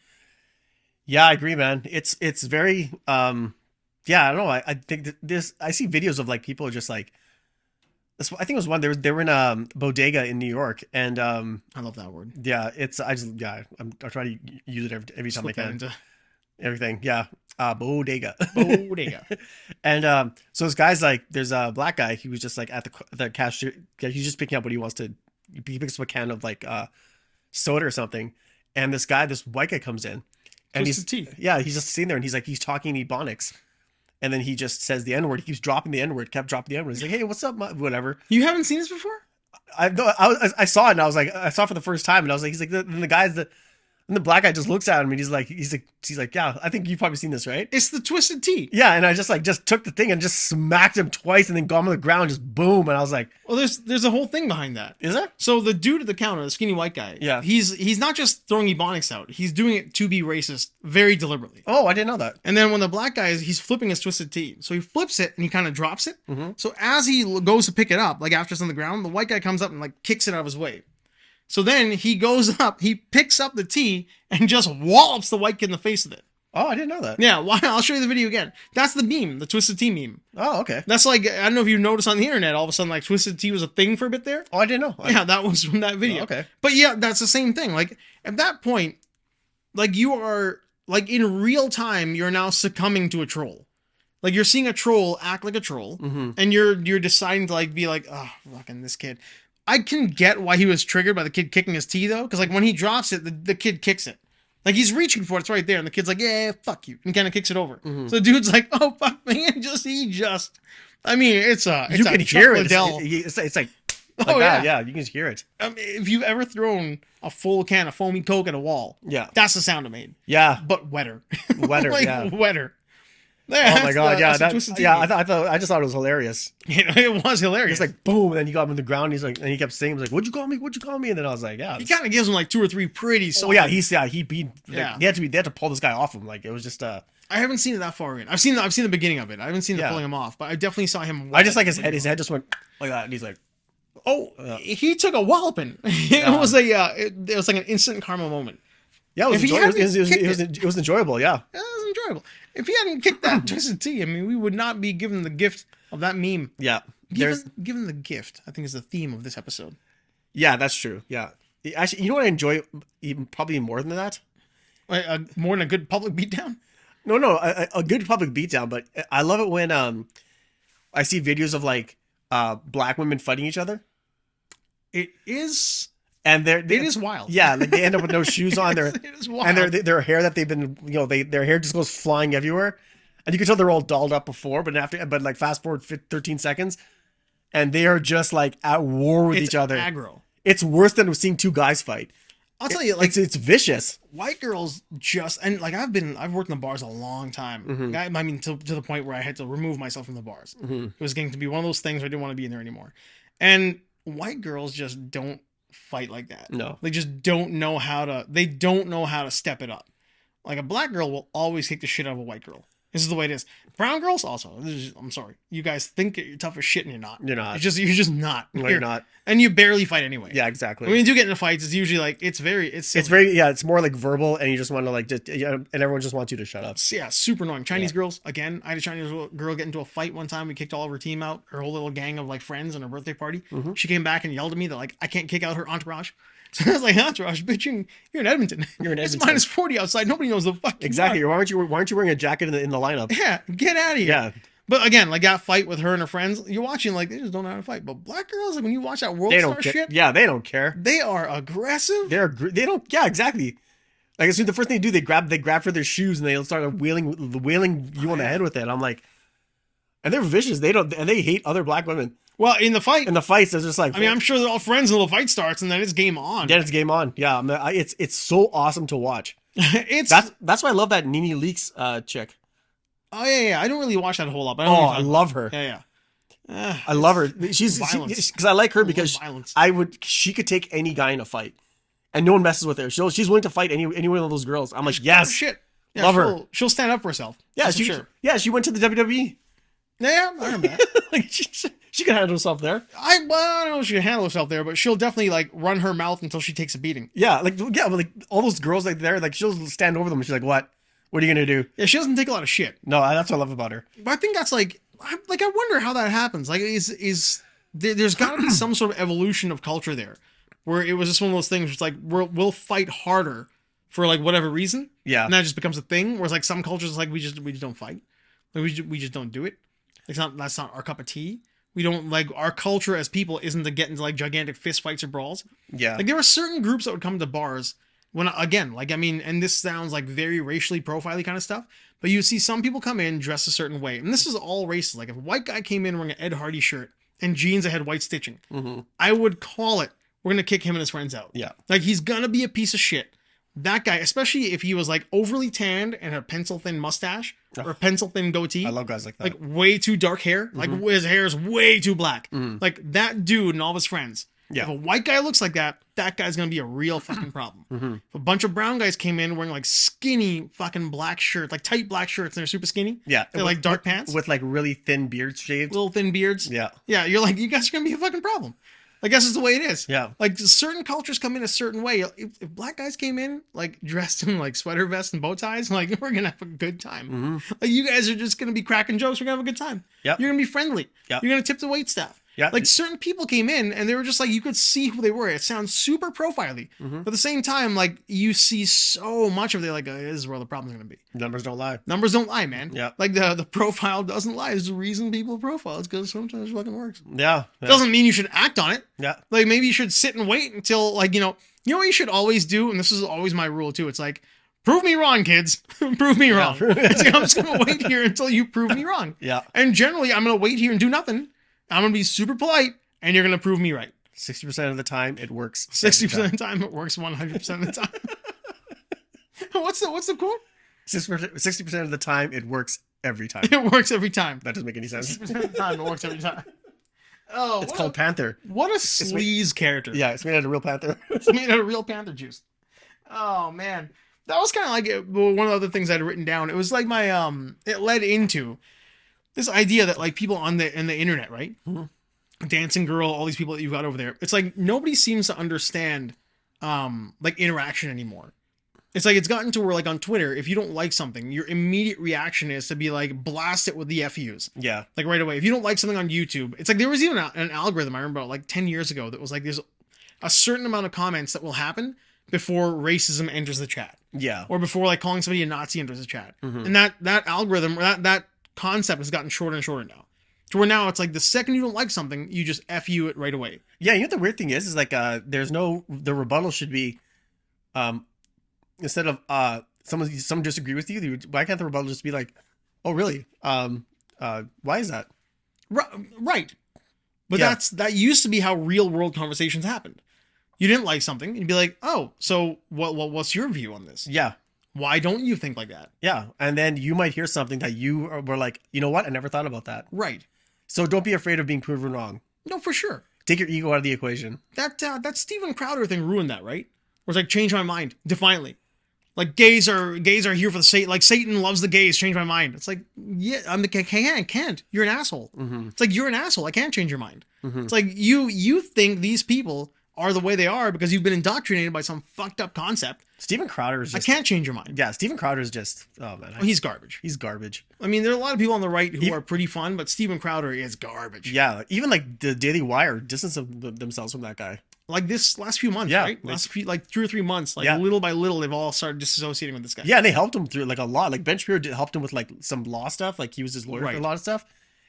Yeah, I agree, man. It's very yeah, I don't know. I think that I see videos of like people just like this. I think it was one they were in a bodega in New York, and I love that word. yeah, I'm trying to use it every time I Slip that can. into Everything, yeah. Bodega. bodega. And so this guy's like, there's a black guy. He was just like at the cashier. He's just picking up what he wants to. He picks up a can of like soda or something, and this white guy comes in, and Twisted teeth. yeah, he's just sitting there, and he's talking Ebonics, and then he just says the N-word. He keeps dropping the N-word. Kept dropping the N-word. He's like, hey, what's up, whatever. You haven't seen this before? I saw it, and I was like, I saw it for the first time, and I was like, he's like, then the black guy just looks at him, and he's like, yeah, I think you've probably seen this, right? It's the Twisted Tea. Yeah, and I just took the thing and just smacked him twice, and then got him on the ground, just boom, and I was like, Well, there's a whole thing behind that. is there? So the dude at the counter, the skinny white guy, Yeah. he's not just throwing Ebonics out. He's doing it to be racist very deliberately. Oh, I didn't know that. And then when the black guy he's flipping his Twisted Tea. So he flips it and he kind of drops it. Mm-hmm. So as he goes to pick it up, like after it's on the ground, the white guy comes up and like kicks it out of his way. So then he goes up, he picks up the tea and just wallops the white kid in the face with it. Oh, I didn't know that. Yeah, why? I'll show you the video again. That's the meme, the Twisted Tea meme. Oh, okay. That's like, I don't know if you noticed on the internet, all of a sudden like Twisted Tea was a thing for a bit there. Oh, I didn't know. Yeah, that was from that video. Oh, okay. But yeah, that's the same thing. Like at that point, like you are like in real time, you're now succumbing to a troll. Like you're seeing a troll act like a troll, and you're deciding to like be like, oh, fucking this kid. I can get why he was triggered by the kid kicking his tea though, because like when he drops it, the kid kicks it. Like he's reaching for it, it's right there, and the kid's like, yeah, fuck you, and kind of kicks it over. So the dude's like, oh fuck me, and he just. I mean, it's you can hear it. It's like oh that. yeah, you can just hear it. If you've ever thrown a full can of foamy Coke at a wall, that's the sound it made. Yeah, but wetter, like, wetter. Oh my god, I just thought it was hilarious. It was hilarious. It's like boom, and then he got him on the ground. He's like, and he kept saying, "He was like, what'd you call me? What'd you call me?" And then I was like, "Yeah." He kind of gives him like 2 or 3 pretty. Solid. Oh yeah, they had to pull this guy off him. Like it was just. I haven't seen it that far in. I've seen the beginning of it. I haven't seen the pulling him off, but I definitely saw him. I just like his head. His head just went like that, and he's like, "Oh, he took a walloping." It was it was like an instant karma moment. Yeah, it was enjoyable. Yeah, it was enjoyable. If he hadn't kicked that twisted tea, I mean, we would not be given the gift of that meme. Yeah, given the gift, I think is the theme of this episode. Yeah, that's true. Yeah, actually, you know what I enjoy even probably more than that? More than a good public beatdown? No, a good public beatdown. But I love it when I see videos of like black women fighting each other. It is. And it is wild. Yeah, like they end up with no shoes on. It is wild. And their hair that they've been, their hair just goes flying everywhere. And you can tell they're all dolled up before, but like fast forward 13 seconds, and they are just like at war with each other. Aggro. It's worse than seeing 2 guys fight. I'll tell you, like it's vicious. White girls and like I've worked in the bars a long time. I mean, to the point where I had to remove myself from the bars. It was getting to be one of those things where I didn't want to be in there anymore. And white girls just don't fight like that. No, they just don't know how to step it up. Like a black girl will always kick the shit out of a white girl. This is the way it is. Brown girls also. I'm sorry. You guys think you're tough as shit and you're not. You're not. You're just not. No, you're not. And you barely fight anyway. Yeah, exactly. When you do get into fights, it's usually like it's more like verbal, and you just want to like and everyone just wants you to shut up. Yeah, super annoying. Chinese girls, again, I had a Chinese girl get into a fight one time. We kicked all of her team out, her whole little gang of like friends on her birthday party. She came back and yelled at me that like I can't kick out her entourage. So I was like, entourage, bitch, you're in Edmonton. It's minus 40 outside. Nobody knows the fuck. Exactly. Why aren't you wearing a jacket in the lineup? Yeah, get out of here. Yeah. But again, like that fight with her and her friends, you're watching like they just don't know how to fight. But black girls, like when you watch that world star shit, yeah, they don't care. They are aggressive. They don't. Yeah, exactly. Like as soon as the first thing they do, they grab for their shoes and they start wheeling you on the head with it. I'm like, and they're vicious. They hate other black women. Well, in the fights, it's just like. I mean, I'm sure they're all friends until the fight starts, and then it's game on. Then it's game on. Yeah, it's so awesome to watch. That's why I love that Nene Leakes chick. Oh yeah. I don't really watch that whole lot. But I love her. Yeah. I love her. Because I like her because she could take any guy in a fight, and no one messes with her. She's willing to fight any one of those girls. I'm like, yes, shit, yeah, love her. She'll stand up for herself. Yeah, sure. Yeah, she went to the WWE. Yeah, I remember that. Like she can handle herself there. I don't know if she can handle herself there, but she'll definitely like run her mouth until she takes a beating. Yeah, but like all those girls like there, like she'll stand over them and she's like, "What? What are you gonna do?" Yeah, she doesn't take a lot of shit. No, that's what I love about her. But I think that's I wonder how that happens. Like, there's got to be some sort of evolution of culture there, where it was just one of those things where it's like we'll fight harder for like whatever reason. Yeah, and that just becomes a thing. Whereas like some cultures, it's like we just don't fight. Like, we just don't do it. That's not our cup of tea. We don't like our culture as people isn't to get into like gigantic fist fights or brawls. Yeah, like there were certain groups that would come to bars when again, like I mean, and this sounds like very racially profile-y kind of stuff, but you see some people come in dressed a certain way, and this is all races. Like if a white guy came in wearing an Ed Hardy shirt and jeans that had white stitching, I would call it. We're gonna kick him and his friends out. Yeah, like he's gonna be a piece of shit. That guy, especially if he was like overly tanned and had a pencil thin mustache or a pencil thin goatee. I love guys like that. Like way too dark hair. Like his hair is way too black. Like that dude and all of his friends. Yeah. If a white guy looks like that, that guy's going to be a real fucking problem. If a bunch of brown guys came in wearing like skinny fucking black shirts, like tight black shirts and they're super skinny. Yeah. They're like dark pants. With like really thin beards shaved. Little thin beards. Yeah. Yeah. You're like, you guys are going to be a fucking problem. I guess it's the way it is. Yeah. Like certain cultures come in a certain way. If black guys came in like dressed in like sweater vests and bow ties, like we're gonna have a good time. Like you guys are just gonna be cracking jokes. We're gonna have a good time. Yeah. You're gonna be friendly. Yeah. You're gonna tip the wait staff. Yeah. Like certain people came in and they were just like, you could see who they were. It sounds super profile-y. Mm-hmm. But at the same time, like you see so much of it, like, this is where the problem's going to be. Numbers don't lie. Numbers don't lie, man. Yeah. Like the profile doesn't lie. There's a reason people profile. It's because sometimes it fucking works. Yeah. Doesn't mean you should act on it. Yeah. Like maybe you should sit and wait until like, you know what you should always do? And this is always my rule too. It's like, prove me wrong, kids. Prove me wrong. It's like, I'm just going to wait here until you prove me wrong. Yeah. And generally, I'm going to wait here and do nothing. I'm going to be super polite, and you're going to prove me right. 60% of the time, it works. 60% of the time, it works 100% of the time. What's the quote? 60% of the time, it works every time. It works every time. That doesn't make any sense. 60% of the time, it works every time. Oh, It's called Panther. What a sleaze character. Yeah, it's made out of real Panther. It's made out of real Panther juice. Oh, man. That was kind of like one of the other things I'd written down. It was like my, it led into this idea that like people in the internet, right? Mm-hmm. Dancing Girl, all these people that you've got over there. It's like nobody seems to understand like interaction anymore. It's like it's gotten to where like on Twitter, if you don't like something, your immediate reaction is to be like blast it with the FUs. Yeah. Like right away. If you don't like something on YouTube, it's like there was even an algorithm I remember like 10 years ago that was like there's a certain amount of comments that will happen before racism enters the chat. Yeah. Or before like calling somebody a Nazi enters the chat. Mm-hmm. And that algorithm or that concept has gotten shorter and shorter now. To where now it's like the second you don't like something, you just FU it right away. Yeah, you know what the weird thing is like the rebuttal should be instead of someone disagree with you, why can't the rebuttal just be like, oh really? Why is that? Right. But Yeah. that used to be how real world conversations happened. You didn't like something, you'd be like, oh, so what's your view on this? Yeah. Why don't you think like that? Yeah. And then you might hear something that you were like, you know what? I never thought about that. Right. So don't be afraid of being proven wrong. No, for sure. Take your ego out of the equation. That Steven Crowder thing ruined that, right? Where it's like, change my mind defiantly. Like gays are here for the Satan. Like Satan loves the gays. Change my mind. It's like, yeah, I can't. You're an asshole. Mm-hmm. It's like you're an asshole. I can't change your mind. Mm-hmm. It's like you think these people are the way they are because you've been indoctrinated by some fucked up concept. Steven Crowder is just... I can't change your mind. Yeah, Steven Crowder is just... Oh, man. He's garbage. He's garbage. I mean, there are a lot of people on the right who are pretty fun, but Steven Crowder is garbage. Yeah, even like the Daily Wire distance themselves from that guy. Like this last few months, Yeah, right? Last few, like 2 or 3 months, like Yeah. little by little, they've all started disassociating with this guy. Yeah, and they helped him through like a lot. Like Ben Shapiro helped him with like some law stuff. Like he was his lawyer Right. for a lot of stuff.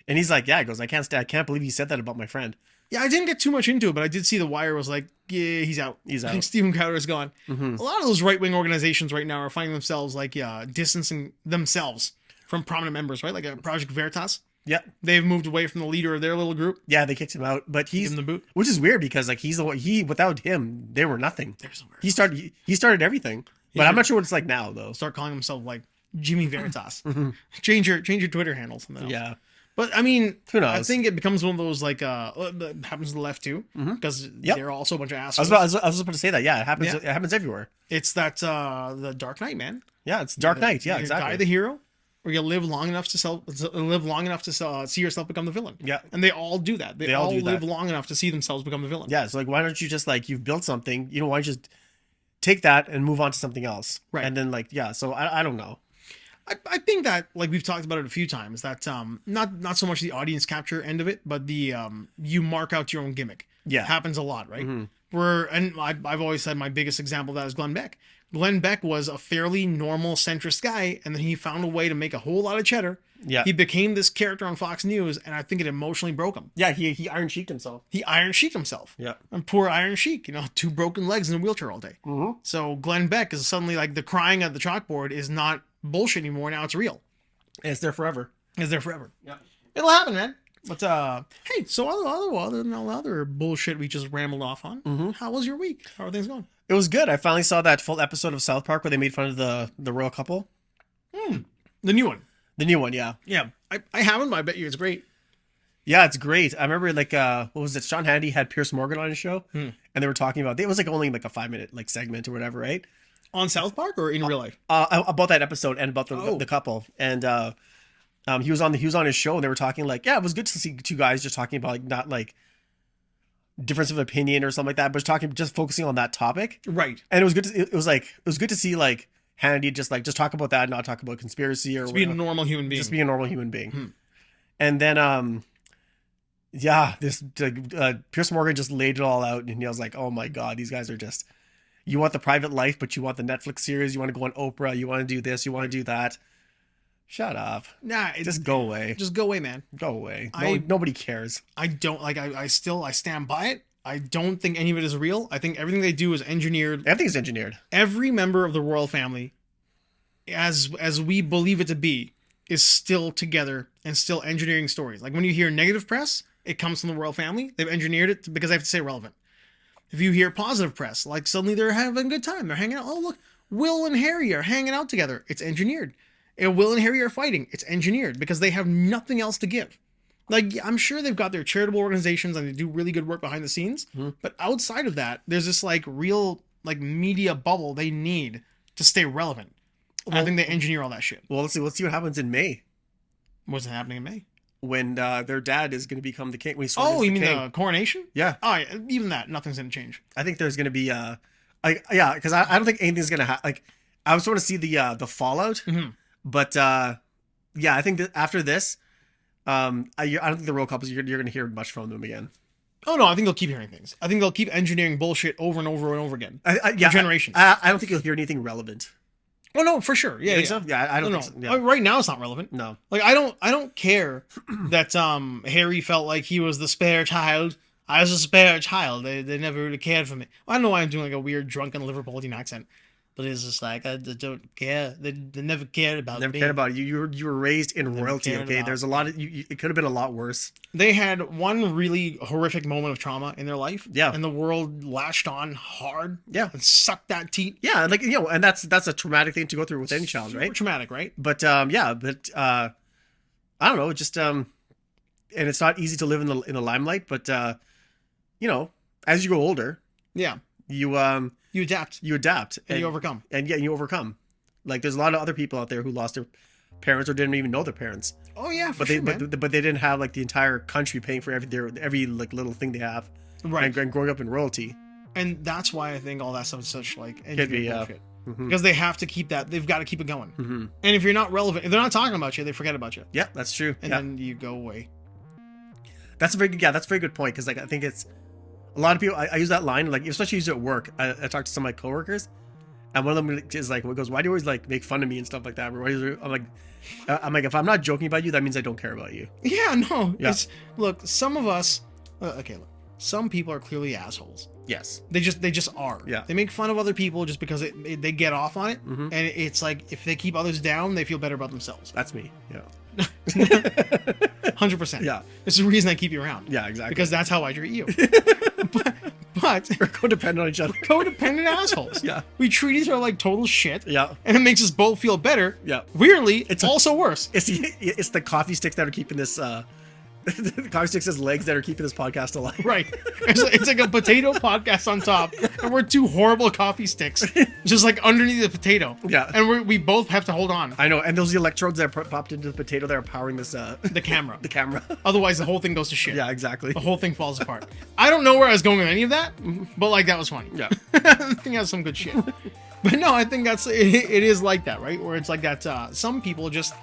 And he's like, yeah, he goes, I can't believe he said that about my friend. Yeah, I didn't get too much into it, but I did see the Wire was like, yeah, he's out. He's I out. think Steven Crowder is gone. Mm-hmm. A lot of those right-wing organizations right now are finding themselves like distancing themselves from prominent members, right? Like Project Veritas. Yeah. They've moved away from the leader of their little group. Yeah, they kicked him out. But Give he's... him the boot. Which is weird because like he's the one... Without him, they were nothing. There's somewhere. He started everything. But I'm not sure what it's like now though. Start calling himself like Jimmy Veritas. Mhm. Change your Twitter handle. Something else. Yeah. But I mean, Who knows? I think it becomes one of those like that happens to the left too, because Yep. they're also a bunch of I assholes. was about to say that. Yeah, it happens. Yeah. It happens everywhere. It's that the Dark Knight, man. Yeah, it's Dark Knight. Yeah, You exactly. Die the hero, or you live long enough to see yourself become the villain. Yeah. And they all do that. They all do live that. long enough to see themselves become the villain. Yeah, so like, why don't you just like, you've built something, you know, why don't you just take that and move on to something else? Right. And then like, yeah, so I don't know. I think that like we've talked about it a few times that not so much the audience capture end of it, but the you mark out your own gimmick. Yeah. Happens a lot, right? Mhm. And I've always said my biggest example of that is Glenn Beck. Glenn Beck was a fairly normal centrist guy, and then he found a way to make a whole lot of cheddar. Yeah. He became this character on Fox News, and I think it emotionally broke him. Yeah, he Iron Sheiked himself. He Iron Sheiked himself. Yeah. And poor Iron Sheik, 2 broken legs in a wheelchair all day. Mm-hmm. So Glenn Beck is suddenly like the crying at the chalkboard is not bullshit anymore. Now it's real. And it's there forever. It's there forever. Yeah. It'll happen, man. But hey, so other than all the other bullshit we just rambled off on, how was your week? How are things going? It was good. I finally saw that full episode of South Park where they made fun of the royal couple. The new one. The new one, yeah. Yeah, I haven't, but I bet you it's great. Yeah, it's great. I remember like what was it? Sean Hannity had Pierce Morgan on his show, and they were talking about it was like only like a 5-minute like segment or whatever, right? On South Park or in real life? About that episode and about Oh. the couple, and he was on his show, and they were talking like, yeah, it was good to see 2 guys just talking about like not like difference of opinion or something like that, but just focusing on that topic, Right. and it was good. It was good to see like Hannity just talk about that, not talk about conspiracy or Just be a whatever. normal human being. Just be a normal human being. And then Yeah, this Pierce Morgan just laid it all out, and I was like, oh my god, these guys are just. You want the private life, but you want the Netflix series. You want to go on Oprah. You want to do this. You want to do that. Shut up. Nah, Just go away. Just go away, man. Go away. Nobody cares. I don't like. I stand by it. I don't think any of it is real. I think everything they do is engineered. Everything's engineered. Every member of the royal family, as we believe it to be, is still together and still engineering stories. Like when you hear negative press, it comes from the royal family. They've engineered it because they have to stay relevant. If you hear positive press, like suddenly they're having a good time, they're hanging out. Oh look, Will and Harry are hanging out together. It's engineered. And Will and Harry are fighting. It's engineered because they have nothing else to give. Like, I'm sure they've got their charitable organizations and they do really good work behind the scenes. Mm-hmm. But outside of that, there's this like real like media bubble they need to stay relevant. Well, I think they engineer all that shit. Well, let's see what happens in May. What's happening in May? When their dad is going to become the king. You mean the coronation? Yeah. Oh, even that, nothing's going to change. I think there's going to be because I don't think anything's going to happen. Like, I was want to see the fallout, mm-hmm. but I think that after this, I don't think the royal couples you're going to hear much from them again. Oh no, I think they'll keep hearing things. I think they'll keep engineering bullshit over and over and over again. For generations. I don't think you'll hear anything relevant. Oh no, for sure. Yeah, so? Yeah, I don't think so. Yeah. Right now it's not relevant. No. Like I don't care that Harry felt like he was the spare child. I was a spare child. They never really cared for me. I don't know why I'm doing like a weird drunken Liverpoolian accent. But it's just like I don't care. They never cared about me. Never cared about you. You were raised in royalty. Okay, there's a lot of it could have been a lot worse. They had one really horrific moment of trauma in their life. Yeah, and the world lashed on hard. Yeah, and sucked that teat. Yeah, like and that's a traumatic thing to go through with any child, right? Super traumatic, right? But I don't know, just and it's not easy to live in the limelight. But as you go older, yeah, you adapt. And you overcome. And you overcome. Like there's a lot of other people out there who lost their parents or didn't even know their parents. Oh yeah, but they didn't have like the entire country paying for every like little thing they have. Right. And growing up in royalty. And that's why I think all that stuff is such like bullshit. Mm-hmm. Because they have to keep that. They've got to keep it going. Mm-hmm. And if you're not relevant, if they're not talking about you, they forget about you. Yeah, that's true. And then you go away. That's a very good point because like I think it's. A lot of people, I use that line, like, especially use it at work. I talk to some of my coworkers, and one of them is like, "What goes? Why do you always like make fun of me and stuff like that?" I'm like, if I'm not joking about you, that means I don't care about you. Yeah, no. Yeah. Look, some of us, some people are clearly assholes. Yes. They just are. Yeah. They make fun of other people just because they get off on it, mm-hmm. and it's like if they keep others down, they feel better about themselves. That's me. Yeah. 100%. Yeah. It's the reason I keep you around. Yeah, exactly. Because that's how I treat you. But we're codependent on each other. Codependent assholes. Yeah. We treat each other like total shit. Yeah. And it makes us both feel better. Yeah. Weirdly, it's also worse. It's the coffee sticks that are keeping this the coffee sticks as legs that are keeping this podcast alive. Right. It's like a potato podcast on top, and we're two horrible coffee sticks just like underneath the potato. Yeah. And we both have to hold on. I know. And those are the electrodes that are popped into the potato that are powering this the camera. The camera. Otherwise the whole thing goes to shit. Yeah, exactly. The whole thing falls apart. I don't know where I was going with any of that, but like that was funny. Yeah. I think that's some good shit. But no, I think that's it is like that, right? Where it's like that some people just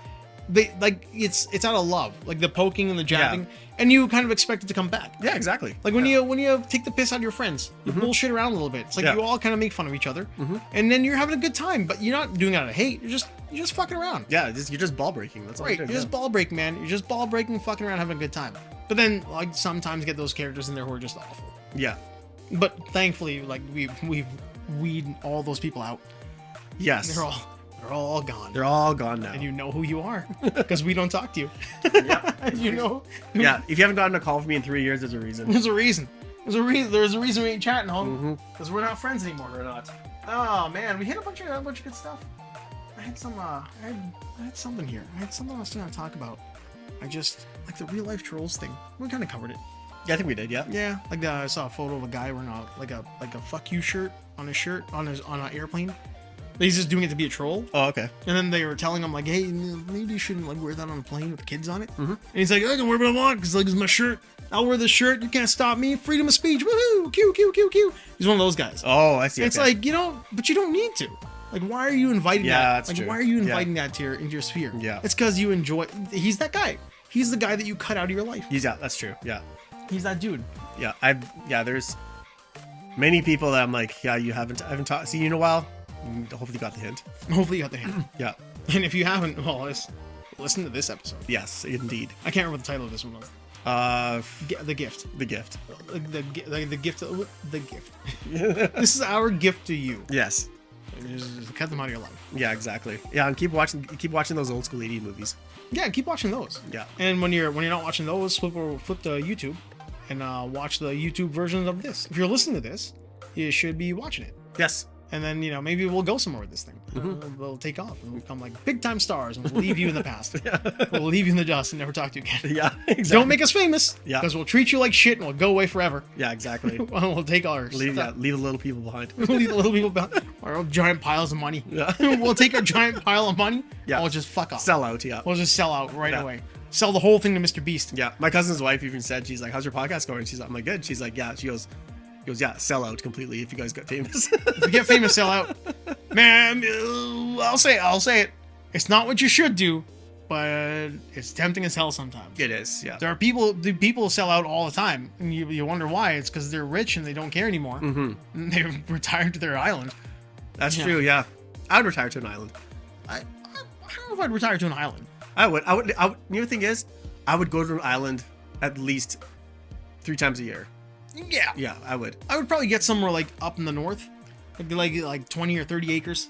they like it's out of love, like the poking and the jabbing, and you kind of expect it to come back. Yeah, exactly. Like when you take the piss out of your friends, you mm-hmm. bullshit around a little bit. It's like you all kind of make fun of each other, mm-hmm. and then you're having a good time, but you're not doing it out of hate. You're just fucking around. Yeah, you're just ball breaking. That's all. Right. You're just ball breaking, man. You're just ball breaking, fucking around, having a good time. But then like sometimes get those characters in there who are just awful. Yeah. But thankfully, like we've weed all those people out. Yes. They're all gone. They're all gone now. And you know who you are because we don't talk to you. Yeah. You know. Yeah. If you haven't gotten a call from me in 3 years, there's a reason. There's a reason. There's a reason we ain't chatting, homie. Because mm-hmm. we're not friends anymore. We're not. Oh man, we hit a bunch of good stuff. I had some. I had something here. I had something I was going to talk about. I just like the real life trolls thing. We kind of covered it. Yeah, I think we did. Yeah. Yeah. Like I saw a photo of a guy wearing a fuck you shirt on an airplane. He's just doing it to be a troll. Oh, okay. And then they were telling him like, hey, maybe you shouldn't like wear that on a plane with kids on it. Mm-hmm. And he's like, I can wear what I want because like it's my shirt. I'll wear this shirt. You can't stop me. Freedom of speech. Woohoo! Q Q Q Q. He's one of those guys. Oh, I see. It's like but you don't need to. Like, why are you inviting that? That's like, true. Why are you inviting that into your sphere? Yeah. It's because you enjoy. He's that guy. He's the guy that you cut out of your life. Yeah, that's true. Yeah. He's that dude. Yeah. There's many people that I'm like, yeah, I haven't seen you in a while. Hopefully you got the hint. Hopefully you got the hint. Yeah. And if you haven't, well, listen to this episode. Yes, indeed. I can't remember the title of this one was. The gift. The gift. The gift. The gift. This is our gift to you. Yes. Just cut them out of your life. Yeah, exactly. Yeah, and keep watching those old school 80s movies. Yeah, keep watching those. Yeah. And when you're not watching those, flip to YouTube and watch the YouTube version of this. If you're listening to this, you should be watching it. Yes. And then, maybe we'll go somewhere with this thing. We'll take off and we'll become like big time stars and we'll leave you in the past. Yeah. We'll leave you in the dust and never talk to you again. Yeah, exactly. Don't make us famous. Yeah. Because we'll treat you like shit and we'll go away forever. Yeah, exactly. We'll take our Leave stuff. the little people behind. We'll leave the little people behind. Our giant piles of money. Yeah. We'll take our giant pile of money. Yeah. And we'll just fuck off. Sell out, yeah. We'll just sell out right Yeah. away. Sell the whole thing to Mr. Beast. Yeah. My cousin's wife even said, she's like, how's your podcast going? I'm like, good. She's like, yeah. She goes, yeah, sell out completely if you guys get famous. If you get famous, sell out. Man, I'll say it. It's not what you should do, but it's tempting as hell sometimes. It is, yeah. There are people sell out all the time, and you wonder why. It's because they're rich and they don't care anymore. Mm-hmm. And they're retired to their island. That's Yeah. true, yeah. I would retire to an island. I don't know if I'd retire to an island. I would. You know the thing is, I would go to an island at least 3 times a year. Yeah. Yeah, I would. I would probably get somewhere like up in the north, like 20 or 30 acres,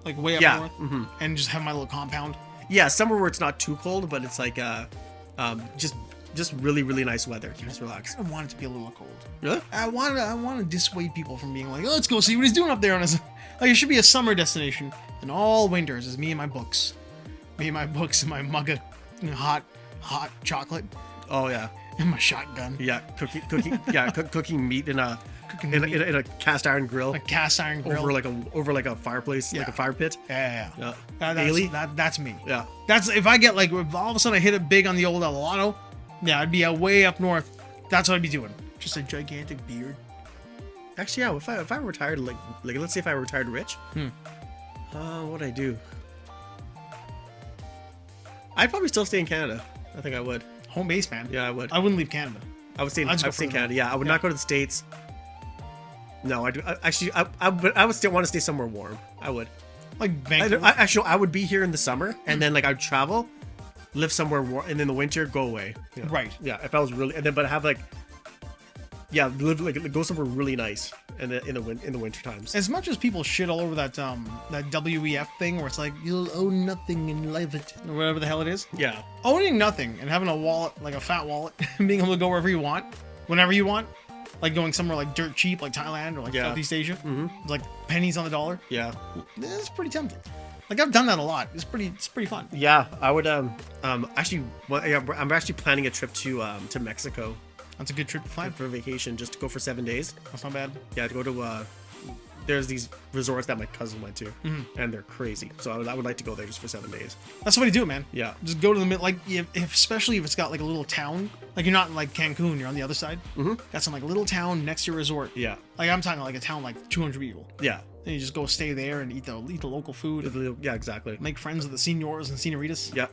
like way up Yeah. north, Mm-hmm. and just have my little compound. Yeah, somewhere where it's not too cold, but it's like just really, really nice weather. You just relax. I want it to be a little cold. Really? I want to dissuade people from being like, oh, let's go see what he's doing up there on his. Like, it should be a summer destination, and all winters is me and my books, and my mug of hot chocolate, Oh yeah. and my shotgun, Yeah, cooking meat in a Cooking in meat. a cast iron grill a cast iron grill. over like a fireplace, like Yeah. a fire pit. Yeah. Yeah. That's me. Yeah. That's if I get like if all of a sudden I hit it big on the old El Lotto, yeah, I'd be way up north. That's what I'd be doing. Just a gigantic beard. Actually, yeah. If I retired, like let's say if I retired rich, what'd I do? I'd probably still stay in Canada. I think I would. Home base, man. Yeah, I would. I wouldn't leave Canada. I would stay in I'd just go I'd stay in further. Canada. Yeah, I would not go to the States. No, I do. I would still want to stay somewhere warm. I would. Like Vancouver. I would be here in the summer, and then like I'd travel, live somewhere warm, and in the winter go away. You know? Right. Yeah. If I was really, and then but have like, yeah, live like go somewhere really nice, in the winter times. As much as people shit all over that WEF thing where it's like you'll own nothing and live it or whatever the hell it is. Yeah. Owning nothing and having a wallet, like a fat wallet, and being able to go wherever you want, whenever you want, like going somewhere like dirt cheap, like Thailand or like Yeah. Southeast Asia, Mm-hmm. like pennies on the dollar. Yeah. It's pretty tempting. Like I've done that a lot. It's pretty fun. Yeah. I would actually. Well, yeah, I'm actually planning a trip to Mexico That's a good trip to plan. for vacation, just to go for 7 days. That's not bad. Yeah, to go to there's these resorts that my cousin went to, and they're crazy. So I would like to go there just for 7 days. That's the way to do it, man. Yeah. Just go to the mid, like especially if it's got like a little town. Like you're not in like Cancun, you're on the other side. Mhm. Got some like little town next to your resort. Yeah. Like I'm talking like a town like 200 people. Yeah. And you just go stay there and eat the local food. Yeah, exactly. Make friends with the seniors and senoritas. Yeah.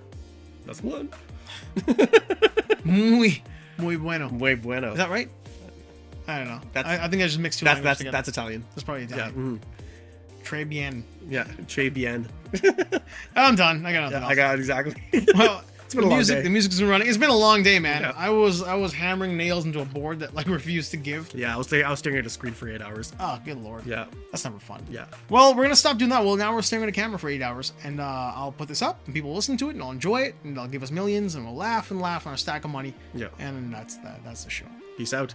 That's one. Muy bueno. Muy bueno. Is that right? I don't know. That's- I think I just mixed two languages together. That's Italian. That's probably Yeah. Italian. Très bien. Yeah. Très bien. I'm done. I got nothing Yeah, else. I got it exactly. Well, It's been a long day. The music's been running. It's been a long day, man. Yeah. I was hammering nails into a board that like refused to give. Yeah, I was staring at a screen for 8 hours. Oh, good lord. Yeah. That's never fun. Yeah. Well, we're gonna stop doing that. Well, now we're staring at a camera for 8 hours, and I'll put this up, and people will listen to it, and I'll enjoy it, and they'll give us millions, and we'll laugh and laugh on our stack of money. Yeah. And that's that. That's the show. Peace out.